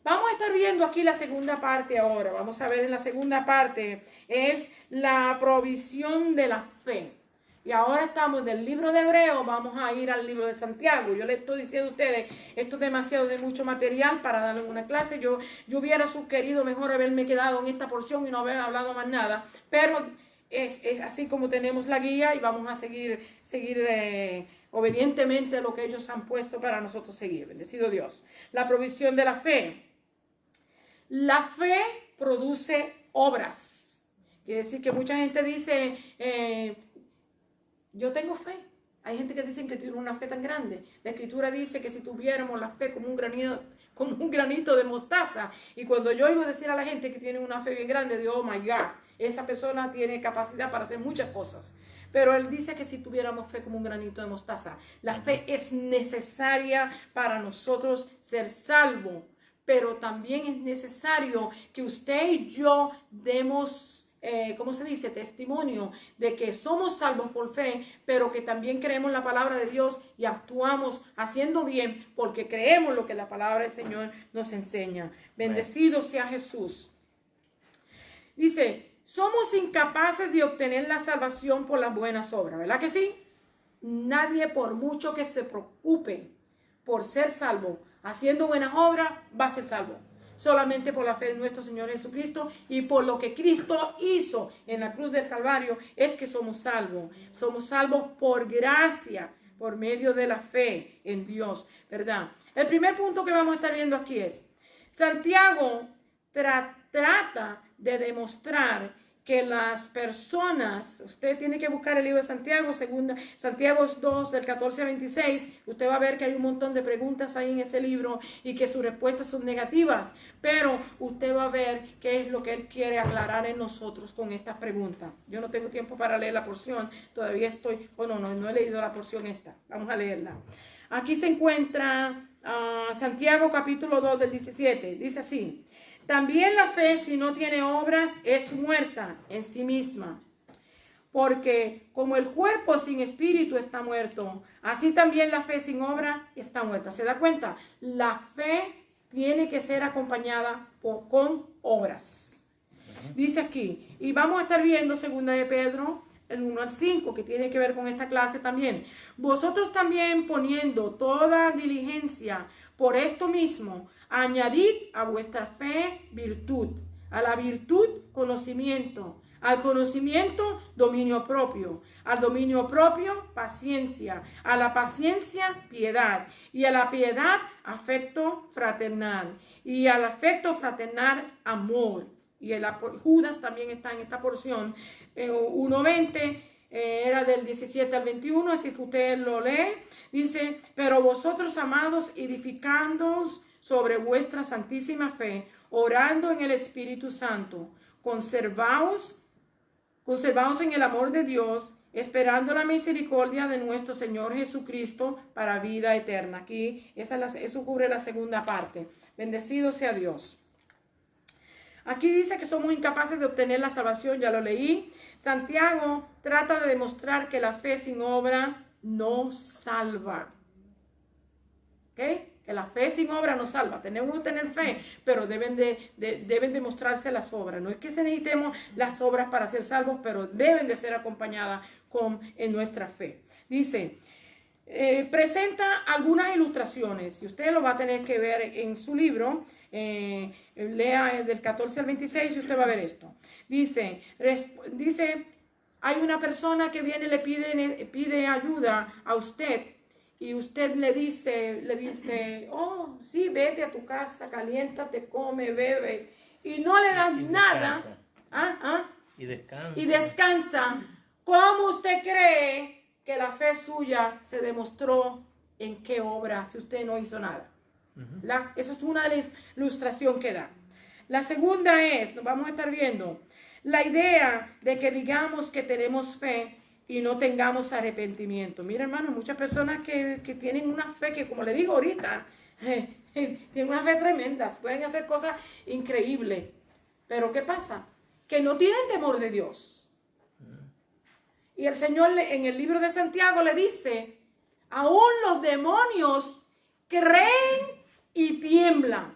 Vamos a estar viendo aquí la segunda parte ahora. Vamos a ver en la segunda parte, es la provisión de la fe. Y ahora estamos del libro de Hebreos, vamos a ir al libro de Santiago. Yo les estoy diciendo a ustedes, esto es demasiado de mucho material para darles una clase. Yo hubiera sugerido mejor haberme quedado en esta porción y no haber hablado más nada. Pero es así como tenemos la guía y vamos a seguir obedientemente lo que ellos han puesto para nosotros seguir. Bendecido Dios. La provisión de la fe. La fe produce obras. Quiere decir que mucha gente dice, yo tengo fe. Hay gente que dice que tiene una fe tan grande. La Escritura dice que si tuviéramos la fe como un granito de mostaza. Y cuando yo oigo decir a la gente que tiene una fe bien grande, digo, oh my God, esa persona tiene capacidad para hacer muchas cosas. Pero Él dice que si tuviéramos fe como un granito de mostaza, la fe es necesaria para nosotros ser salvos. Pero también es necesario que usted y yo demos, ¿cómo se dice? Testimonio de que somos salvos por fe, pero que también creemos la palabra de Dios y actuamos haciendo bien porque creemos lo que la palabra del Señor nos enseña. Bendecido sea Jesús. Dice, somos incapaces de obtener la salvación por las buenas obras, ¿verdad que sí? Nadie, por mucho que se preocupe por ser salvo, haciendo buenas obras, va a ser salvo. Solamente por la fe de nuestro Señor Jesucristo y por lo que Cristo hizo en la cruz del Calvario es que somos salvos. Somos salvos por gracia, por medio de la fe en Dios, ¿verdad? El primer punto que vamos a estar viendo aquí es, Santiago trata de demostrar que las personas, usted tiene que buscar el libro de Santiago, Santiago 2 del 14 al 26, usted va a ver que hay un montón de preguntas ahí en ese libro y que sus respuestas son negativas, pero usted va a ver qué es lo que él quiere aclarar en nosotros con estas preguntas. Yo no tengo tiempo para leer la porción, todavía no he leído la porción esta, vamos a leerla. Aquí se encuentra Santiago capítulo 2 del 17, dice así. También la fe, si no tiene obras, es muerta en sí misma. Porque como el cuerpo sin espíritu está muerto, así también la fe sin obra está muerta. ¿Se da cuenta? La fe tiene que ser acompañada con obras. Dice aquí, y vamos a estar viendo 2 de Pedro, el 1 al 5, que tiene que ver con esta clase también. Vosotros también poniendo toda diligencia por esto mismo, añadid a vuestra fe virtud, a la virtud conocimiento, al conocimiento dominio propio, al dominio propio paciencia, a la paciencia piedad y a la piedad afecto fraternal y al afecto fraternal amor. Y Judas también está en esta porción, 1:20. Era del 17 al 21, así que usted lo lee. Dice, pero vosotros, amados, edificándoos sobre vuestra santísima fe, orando en el Espíritu Santo, conservaos en el amor de Dios, esperando la misericordia de nuestro Señor Jesucristo para vida eterna. Aquí, eso cubre la segunda parte. Bendecido sea Dios. Aquí dice que somos incapaces de obtener la salvación, ya lo leí. Santiago trata de demostrar que la fe sin obra no salva. ¿Ok? Que la fe sin obra no salva. Tenemos que tener fe, pero deben demostrarse las obras. No es que necesitemos las obras para ser salvos, pero deben de ser acompañadas en nuestra fe. Dice, presenta algunas ilustraciones y usted lo va a tener que ver en su libro. Lea del 14 al 26 y usted va a ver esto. Dice, hay una persona que viene y le pide ayuda a usted y usted le dice, oh, sí, vete a tu casa, caliéntate, come, bebe, y no le das nada. Y descansa. ¿Cómo usted cree que la fe suya se demostró en qué obra si usted no hizo nada? Esa es una de las ilustraciones que da. La segunda es, nos vamos a estar viendo, la idea de que digamos que tenemos fe y no tengamos arrepentimiento. Mira, hermano, muchas personas que tienen una fe que, como le digo ahorita, tienen una fe tremenda, pueden hacer cosas increíbles. Pero ¿qué pasa? Que no tienen temor de Dios. Y el Señor en el libro de Santiago le dice, aún los demonios creen y tiemblan,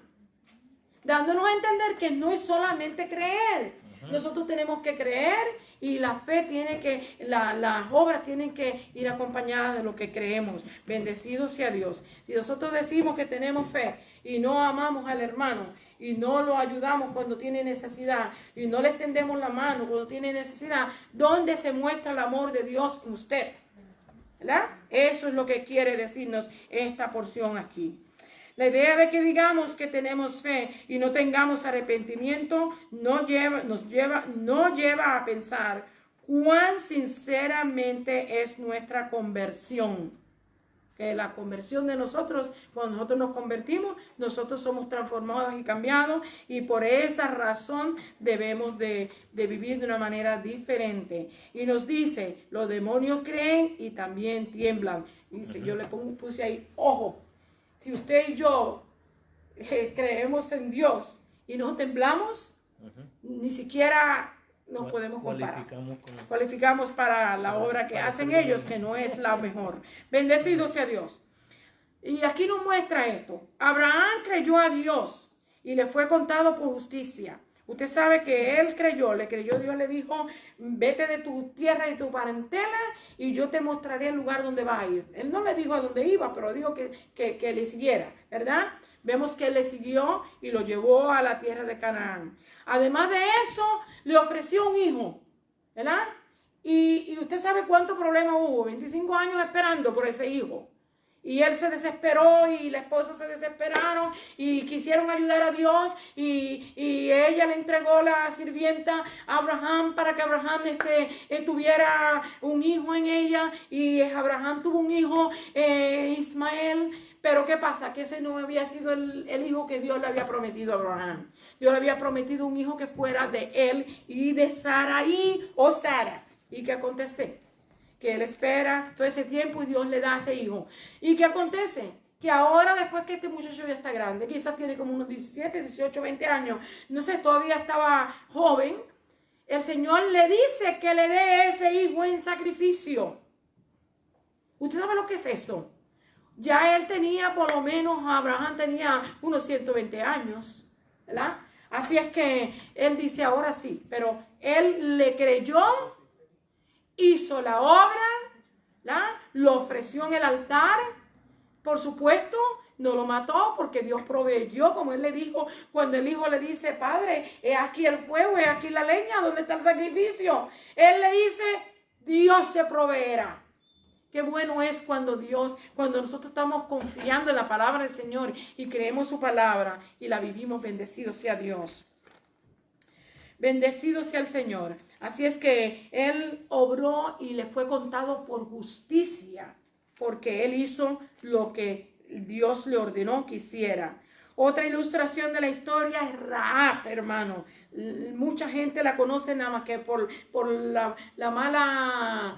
dándonos a entender que no es solamente creer. Nosotros tenemos que creer y la fe tiene que, las obras tienen que ir acompañadas de lo que creemos. Bendecido sea Dios. Si nosotros decimos que tenemos fe y no amamos al hermano y no lo ayudamos cuando tiene necesidad y no le extendemos la mano cuando tiene necesidad, ¿dónde se muestra el amor de Dios en usted? ¿Verdad? Eso es lo que quiere decirnos esta porción aquí. La idea de que digamos que tenemos fe y no tengamos arrepentimiento no lleva a pensar cuán sinceramente es nuestra conversión. Que la conversión de nosotros, cuando nosotros nos convertimos, nosotros somos transformados y cambiados, y por esa razón debemos de vivir de una manera diferente. Y nos dice, los demonios creen y también tiemblan. Y dice, yo le puse ahí, ojo. Si usted y yo creemos en Dios y no temblamos, ni siquiera nos podemos comparar. Cualificamos para la obra que hacen ellos, que no es la mejor. Bendecido sea Dios. Y aquí nos muestra esto. Abraham creyó a Dios y le fue contado por justicia. Usted sabe que él le creyó, Dios le dijo, vete de tu tierra y tu parentela y yo te mostraré el lugar donde vas a ir. Él no le dijo a dónde iba, pero dijo que le siguiera, ¿verdad? Vemos que él le siguió y lo llevó a la tierra de Canaán. Además de eso, le ofreció un hijo, ¿verdad? Y usted sabe cuánto problema hubo, 25 años esperando por ese hijo. Y él se desesperó y la esposa se desesperaron y quisieron ayudar a Dios y ella le entregó la sirvienta a Abraham para que Abraham tuviera un hijo en ella, y Abraham tuvo un hijo, Ismael. Pero ¿qué pasa? Que ese no había sido el hijo que Dios le había prometido a Abraham. Dios le había prometido un hijo que fuera de él y de Sarai o Sara. ¿Y qué acontece? Que él espera todo ese tiempo y Dios le da a ese hijo. ¿Y qué acontece? Que ahora, después que este muchacho ya está grande, quizás tiene como unos 17, 18, 20 años, no sé, todavía estaba joven, el Señor le dice que le dé ese hijo en sacrificio. ¿Usted sabe lo que es eso? Ya él tenía, por lo menos, Abraham tenía unos 120 años, ¿verdad? Así es que él dice, ahora sí, pero él le creyó, hizo la obra, ¿verdad? Lo ofreció en el altar, por supuesto, no lo mató porque Dios proveyó, como él le dijo, cuando el hijo le dice, padre, he aquí el fuego, he aquí la leña, ¿dónde está el sacrificio? Él le dice, Dios se proveerá. Qué bueno es cuando nosotros estamos confiando en la palabra del Señor y creemos su palabra y la vivimos. Bendecido sea Dios. Bendecido sea el Señor. Así es que él obró y le fue contado por justicia, porque él hizo lo que Dios le ordenó que hiciera. Otra ilustración de la historia es Rahab, hermano. Mucha gente la conoce nada más que por la mala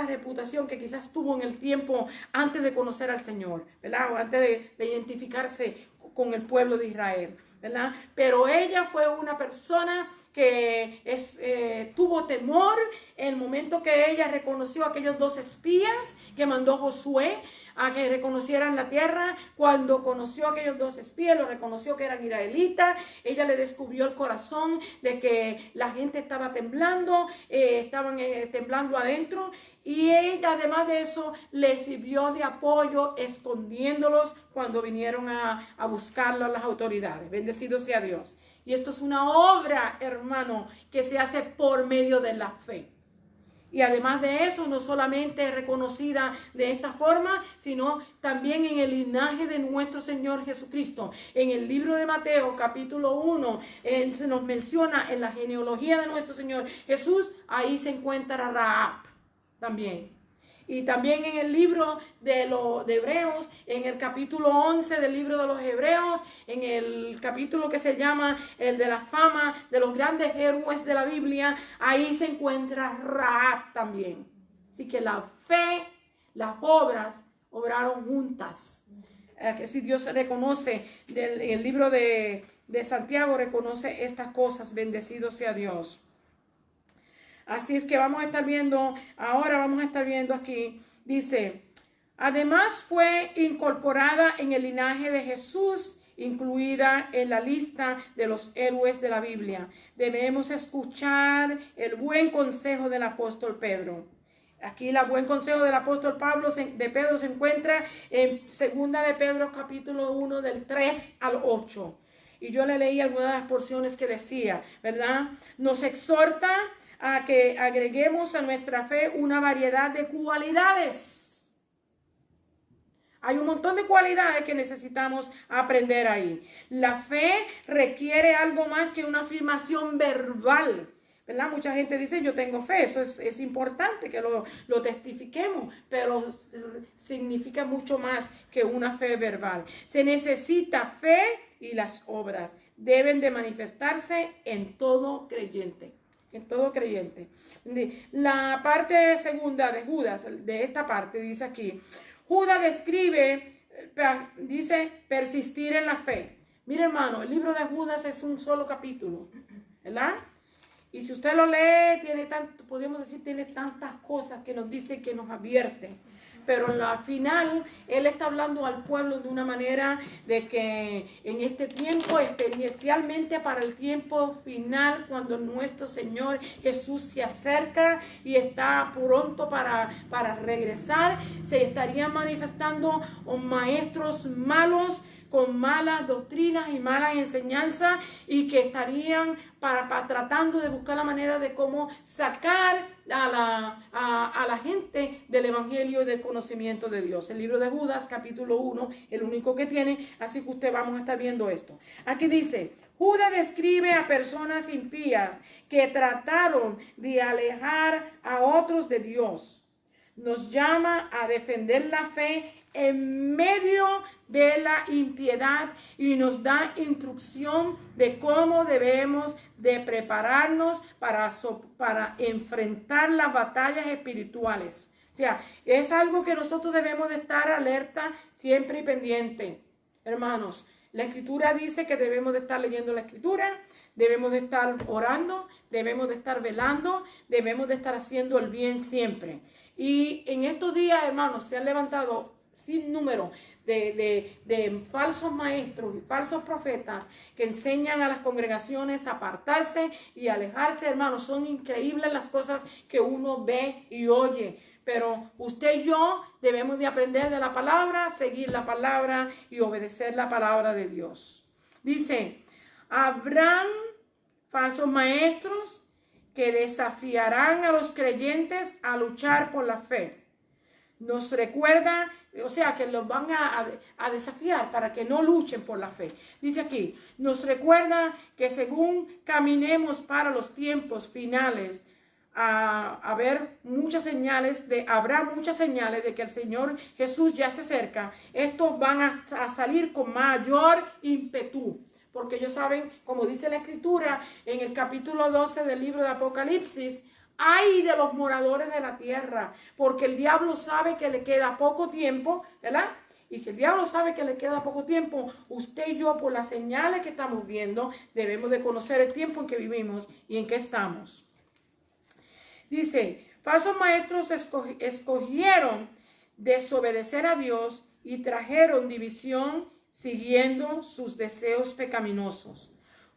reputación que quizás tuvo en el tiempo antes de conocer al Señor, ¿verdad? O antes de identificarse con el pueblo de Israel. ¿verdad? Pero ella fue una persona que tuvo temor en el momento que ella reconoció a aquellos 2 espías que mandó Josué a que reconocieran la tierra. Cuando conoció a aquellos 2 espías, lo reconoció que eran israelitas. Ella le descubrió el corazón de que la gente estaba temblando, estaban temblando adentro. Y ella, además de eso, le sirvió de apoyo escondiéndolos cuando vinieron a buscarlo a las autoridades. Bendecido sea Dios. Y esto es una obra, hermano, que se hace por medio de la fe. Y además de eso, no solamente es reconocida de esta forma, sino también en el linaje de nuestro Señor Jesucristo. En el libro de Mateo, capítulo 1, se nos menciona en la genealogía de nuestro Señor Jesús, ahí se encuentra Rahab también. Y también en el libro de Hebreos, en el capítulo 11 del libro de los Hebreos, en el capítulo que se llama el de la fama de los grandes héroes de la Biblia, ahí se encuentra Rahab también. Así que la fe, las obras, obraron juntas. Que si Dios reconoce, el libro de Santiago reconoce estas cosas, bendecido sea Dios. Así es que vamos a estar viendo, ahora vamos a estar viendo aquí, dice, además fue incorporada en el linaje de Jesús, incluida en la lista de los héroes de la Biblia. Debemos escuchar el buen consejo del apóstol Pedro. Aquí el buen consejo del apóstol Pedro se encuentra en 2 de Pedro capítulo 1 del 3 al 8. Y yo le leí algunas de las porciones que decía, ¿verdad? Nos exhorta a que agreguemos a nuestra fe una variedad de cualidades. Hay un montón de cualidades que necesitamos aprender ahí. La fe requiere algo más que una afirmación verbal, ¿verdad? Mucha gente dice, yo tengo fe. Eso es importante que lo testifiquemos, pero significa mucho más que una fe verbal. Se necesita fe y las obras deben de manifestarse en todo creyente. En todo creyente. La parte segunda de Judas, de esta parte, dice aquí, Judas describe, dice, persistir en la fe. Mire, hermano, el libro de Judas es un solo capítulo, ¿verdad? Y si usted lo lee, podríamos decir, tiene tantas cosas que nos dice, que nos advierte. Pero al final, él está hablando al pueblo de una manera de que en este tiempo, especialmente para el tiempo final, cuando nuestro Señor Jesús se acerca y está pronto para regresar, se estarían manifestando maestros malos, con malas doctrinas y malas enseñanzas, y que estarían tratando de buscar la manera de cómo sacar a la gente del evangelio y del conocimiento de Dios. El libro de Judas, capítulo 1, el único que tiene, así que usted vamos a estar viendo esto. Aquí dice, Judas describe a personas impías que trataron de alejar a otros de Dios. Nos llama a defender la fe en medio de la impiedad y nos da instrucción de cómo debemos de prepararnos para enfrentar las batallas espirituales. O sea, es algo que nosotros debemos de estar alerta siempre y pendiente. Hermanos, la Escritura dice que debemos de estar leyendo la Escritura, debemos de estar orando, debemos de estar velando, debemos de estar haciendo el bien siempre. Y en estos días, hermanos, se han levantado sin número de falsos maestros y falsos profetas que enseñan a las congregaciones a apartarse y alejarse. Hermanos, son increíbles las cosas que uno ve y oye, pero usted y yo debemos de aprender de la palabra, seguir la palabra y obedecer la palabra de Dios. Dice, habrán falsos maestros que desafiarán a los creyentes a luchar por la fe. Nos recuerda, o sea, que los van a desafiar para que no luchen por la fe. Dice aquí, nos recuerda que según caminemos para los tiempos finales, habrá muchas señales de que el Señor Jesús ya se acerca. Estos van a salir con mayor ímpetu. Porque ellos saben, como dice la Escritura, en el capítulo 12 del libro de Apocalipsis, ¡ay de los moradores de la tierra! Porque el diablo sabe que le queda poco tiempo, ¿verdad? Y si el diablo sabe que le queda poco tiempo, usted y yo, por las señales que estamos viendo, debemos de conocer el tiempo en que vivimos y en que estamos. Dice, falsos maestros escogieron desobedecer a Dios y trajeron división siguiendo sus deseos pecaminosos.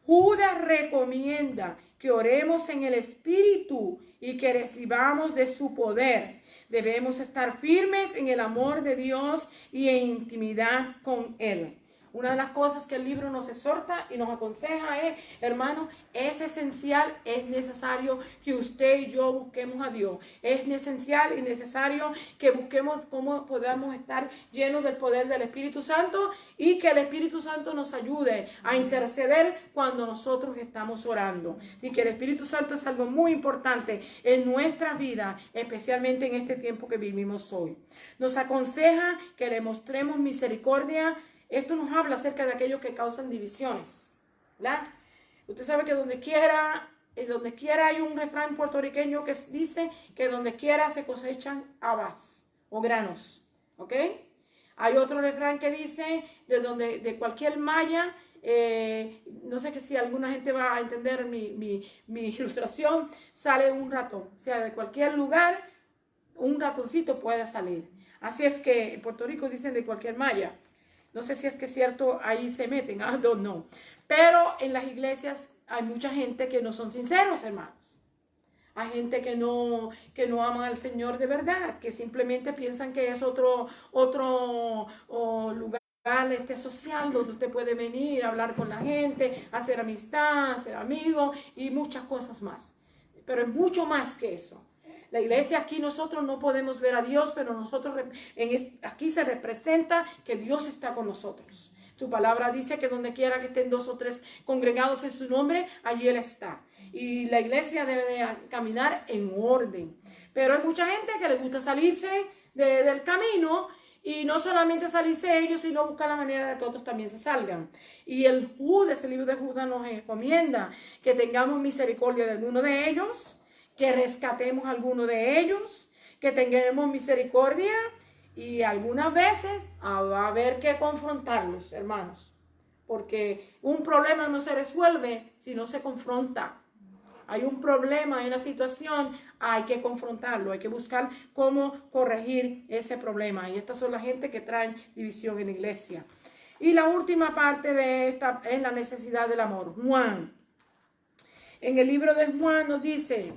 Judas recomienda que oremos en el Espíritu y que recibamos de su poder. Debemos estar firmes en el amor de Dios y en intimidad con Él. Una de las cosas que el libro nos exhorta y nos aconseja es, hermano, es esencial, es necesario que usted y yo busquemos a Dios. Es esencial y necesario que busquemos cómo podamos estar llenos del poder del Espíritu Santo y que el Espíritu Santo nos ayude a interceder cuando nosotros estamos orando. Así que el Espíritu Santo es algo muy importante en nuestra vida, especialmente en este tiempo que vivimos hoy. Nos aconseja que le mostremos misericordia. Esto nos habla acerca de aquellos que causan divisiones, ¿verdad? Usted sabe que donde quiera hay un refrán puertorriqueño que dice que donde quiera se cosechan habas o granos, ¿ok? Hay otro refrán que dice de cualquier malla, no sé que si alguna gente va a entender mi ilustración, sale un ratón. O sea, de cualquier lugar un ratoncito puede salir. Así es que en Puerto Rico dicen de cualquier malla. No sé si es que es cierto, ahí se meten, no. Pero en las iglesias hay mucha gente que no son sinceros, hermanos. Hay gente que no ama al Señor de verdad, que simplemente piensan que es otro lugar social donde usted puede venir, hablar con la gente, hacer amistad, hacer amigos y muchas cosas más. Pero es mucho más que eso. La iglesia aquí nosotros no podemos ver a Dios, pero nosotros aquí se representa que Dios está con nosotros. Su palabra dice que donde quiera que estén 2 o 3 congregados en su nombre, allí Él está. Y la iglesia debe de caminar en orden. Pero hay mucha gente que le gusta salirse del camino y no solamente salirse ellos, sino buscar la manera de que otros también se salgan. Y el libro de Judas nos recomienda que tengamos misericordia de uno de ellos, que rescatemos a alguno de ellos, que tengamos misericordia y algunas veces va a haber que confrontarlos, hermanos, porque un problema no se resuelve si no se confronta. Hay un problema, hay una situación, hay que confrontarlo, hay que buscar cómo corregir ese problema. Y estas son la gente que traen división en la iglesia. Y la última parte de esta es la necesidad del amor. Juan, en el libro de Juan nos dice: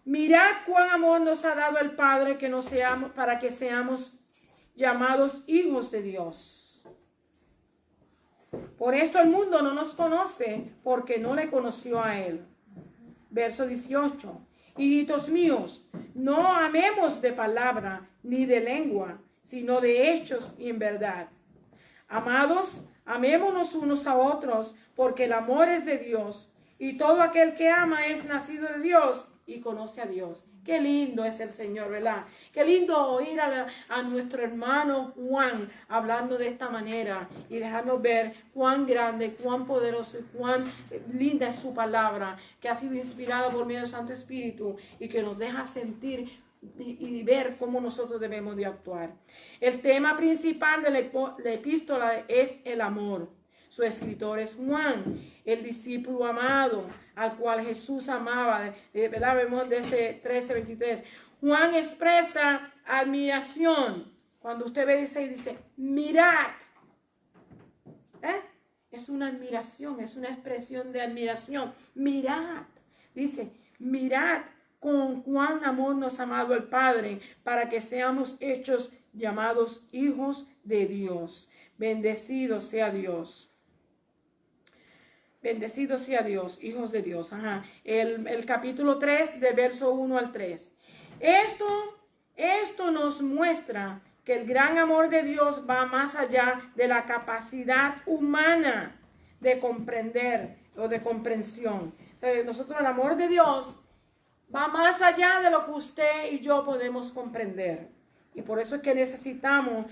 mirad cuán amor nos ha dado el Padre para que seamos llamados hijos de Dios. Por esto el mundo no nos conoce, porque no le conoció a Él. Verso 18. Hijitos míos, no amemos de palabra ni de lengua, sino de hechos y en verdad. Amados, amémonos unos a otros, porque el amor es de Dios, y todo aquel que ama es nacido de Dios y conoce a Dios. Qué lindo es el Señor, ¿verdad? Qué lindo oír a nuestro hermano Juan hablando de esta manera y dejarnos ver cuán grande, cuán poderoso y cuán linda es su palabra, que ha sido inspirada por medio del Santo Espíritu y que nos deja sentir y ver cómo nosotros debemos de actuar. El tema principal de la epístola es el amor. Su escritor es Juan, el discípulo amado, al cual Jesús amaba. ¿Verdad? Vemos desde 13:23. Juan expresa admiración. Cuando usted ve y dice, mirad. Es una admiración, es una expresión de admiración. Mirad. Dice, mirad con cuán amor nos ha amado el Padre, para que seamos hechos llamados hijos de Dios. Bendecido sea Dios. Bendecido sea Dios, hijos de Dios. El capítulo 3, de verso 1 al 3. Esto nos muestra que el gran amor de Dios va más allá de la capacidad humana de comprender o de comprensión. O sea, nosotros, el amor de Dios va más allá de lo que usted y yo podemos comprender. Y por eso es que necesitamos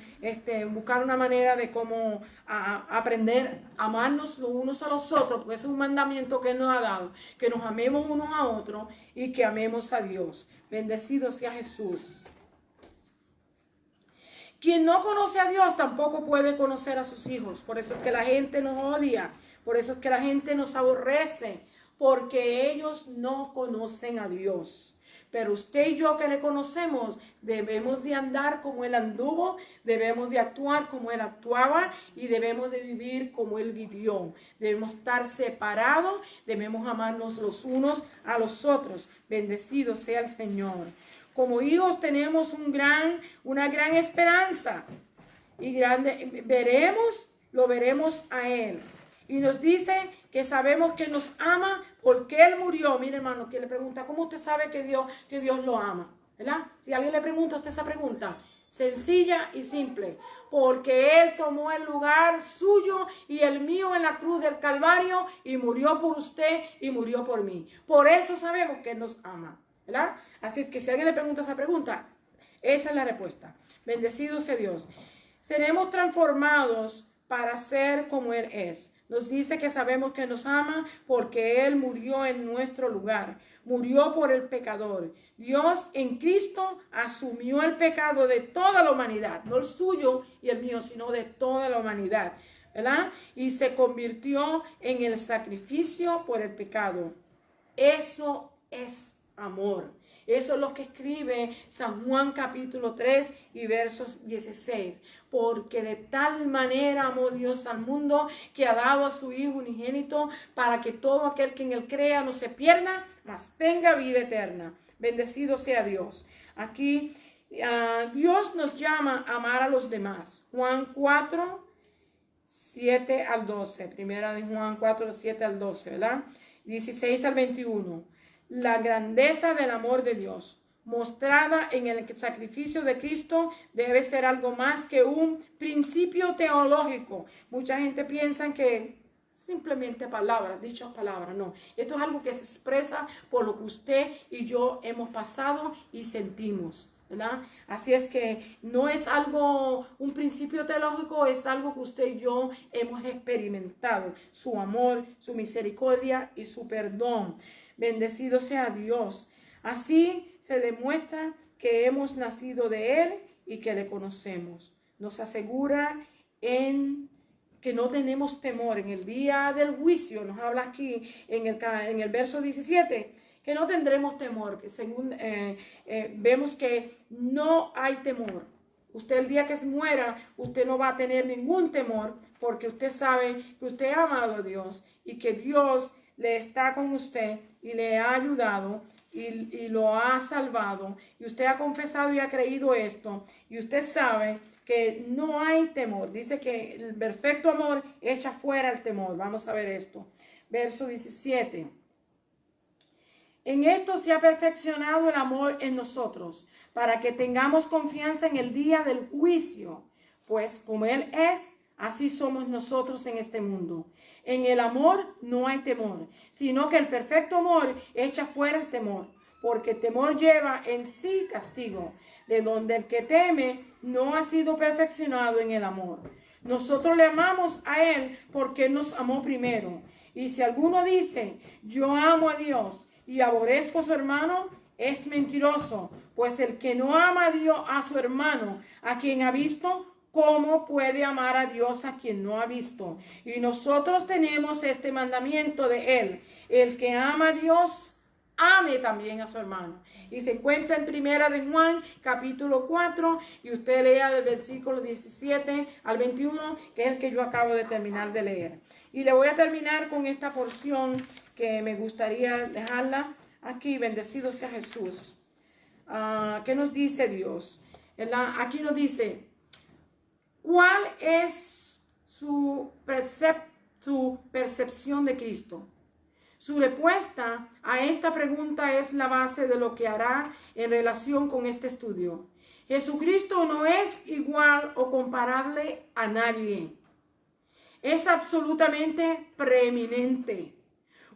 buscar una manera de cómo aprender a amarnos los unos a los otros, porque ese es un mandamiento que Él nos ha dado, que nos amemos unos a otros y que amemos a Dios. Bendecido sea Jesús. Quien no conoce a Dios tampoco puede conocer a sus hijos. Por eso es que la gente nos odia, por eso es que la gente nos aborrece, porque ellos no conocen a Dios. Pero usted y yo que le conocemos, debemos de andar como Él anduvo, debemos de actuar como Él actuaba y debemos de vivir como Él vivió. Debemos estar separados, debemos amarnos los unos a los otros. Bendecido sea el Señor. Como hijos tenemos una gran esperanza y lo veremos a Él. Y nos dice que sabemos que nos ama porque Él murió. Mire, hermano, que le pregunta, ¿cómo usted sabe que Dios lo ama? ¿Verdad? Si alguien le pregunta a usted esa pregunta, sencilla y simple. Porque Él tomó el lugar suyo y el mío en la cruz del Calvario y murió por usted y murió por mí. Por eso sabemos que Él nos ama, ¿verdad? Así es que si alguien le pregunta esa pregunta, esa es la respuesta. Bendecido sea Dios. Seremos transformados para ser como Él es. Nos dice que sabemos que nos ama porque Él murió en nuestro lugar. Murió por el pecador. Dios en Cristo asumió el pecado de toda la humanidad. No el suyo y el mío, sino de toda la humanidad, ¿verdad? Y se convirtió en el sacrificio por el pecado. Eso es amor. Eso es lo que escribe San Juan capítulo 3 y versos 16. Porque de tal manera amó Dios al mundo que ha dado a su Hijo unigénito para que todo aquel que en Él crea no se pierda, mas tenga vida eterna. Bendecido sea Dios. Aquí Dios nos llama a amar a los demás. Juan 4, 7 al 12. Primera de Juan 4, 7 al 12, ¿verdad? 16 al 21. La grandeza del amor de Dios mostrada en el sacrificio de Cristo debe ser algo más que un principio teológico. Mucha gente piensa que simplemente palabras, dichas palabras, no. Esto es algo que se expresa por lo que usted y yo hemos pasado y sentimos, ¿verdad? Así es que no es algo, un principio teológico, es algo que usted y yo hemos experimentado. Su amor, su misericordia y su perdón. Bendecido sea Dios. Así se demuestra que hemos nacido de Él y que le conocemos. Nos asegura en que no tenemos temor. En el día del juicio, nos habla aquí en el verso 17, que no tendremos temor. Que según vemos que no hay temor. Usted el día que se muera, usted no va a tener ningún temor porque usted sabe que usted ha amado a Dios y que Dios le está con usted y le ha ayudado y lo ha salvado, y usted ha confesado y ha creído esto, y usted sabe que no hay temor. Dice que el perfecto amor echa fuera el temor. Vamos a ver esto. Verso 17. En esto se ha perfeccionado el amor en nosotros, para que tengamos confianza en el día del juicio, pues como Él es, así somos nosotros en este mundo. En el amor no hay temor, sino que el perfecto amor echa fuera el temor, porque el temor lleva en sí castigo, de donde el que teme no ha sido perfeccionado en el amor. Nosotros le amamos a Él porque Él nos amó primero. Y si alguno dice, yo amo a Dios y aborrezco a su hermano, es mentiroso, pues el que no ama a Dios, a su hermano, a quien ha visto, ¿cómo puede amar a Dios a quien no ha visto? Y nosotros tenemos este mandamiento de Él: el que ama a Dios, ame también a su hermano. Y se encuentra en Primera de Juan, capítulo 4, y usted lea del versículo 17 al 21, que es el que yo acabo de terminar de leer. Y le voy a terminar con esta porción que me gustaría dejarla aquí. Bendecido sea Jesús. ¿Qué nos dice Dios? Aquí nos dice, ¿cuál es su percepción de Cristo? Su respuesta a esta pregunta es la base de lo que hará en relación con este estudio. Jesucristo no es igual o comparable a nadie. Es absolutamente preeminente.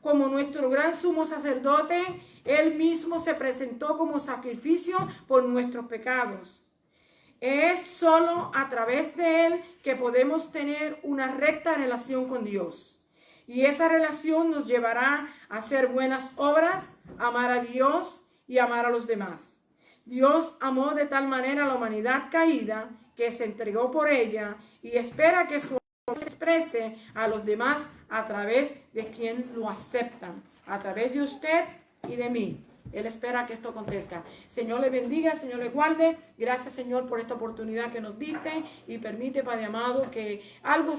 Como nuestro gran sumo sacerdote, Él mismo se presentó como sacrificio por nuestros pecados. Es solo a través de Él que podemos tener una recta relación con Dios. Y esa relación nos llevará a hacer buenas obras, amar a Dios y amar a los demás. Dios amó de tal manera a la humanidad caída que se entregó por ella y espera que su amor se exprese a los demás a través de quien lo aceptan, a través de usted y de mí. Él espera que esto acontezca. Señor le bendiga, Señor le guarde. Gracias, Señor, por esta oportunidad que nos diste y permite, Padre amado, que algo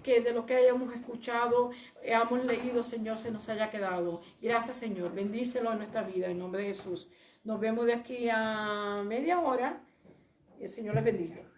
que de lo que hayamos escuchado, hemos leído, Señor, se nos haya quedado. Gracias, Señor. Bendícelo en nuestra vida, en nombre de Jesús. Nos vemos de aquí a media hora. El Señor les bendiga.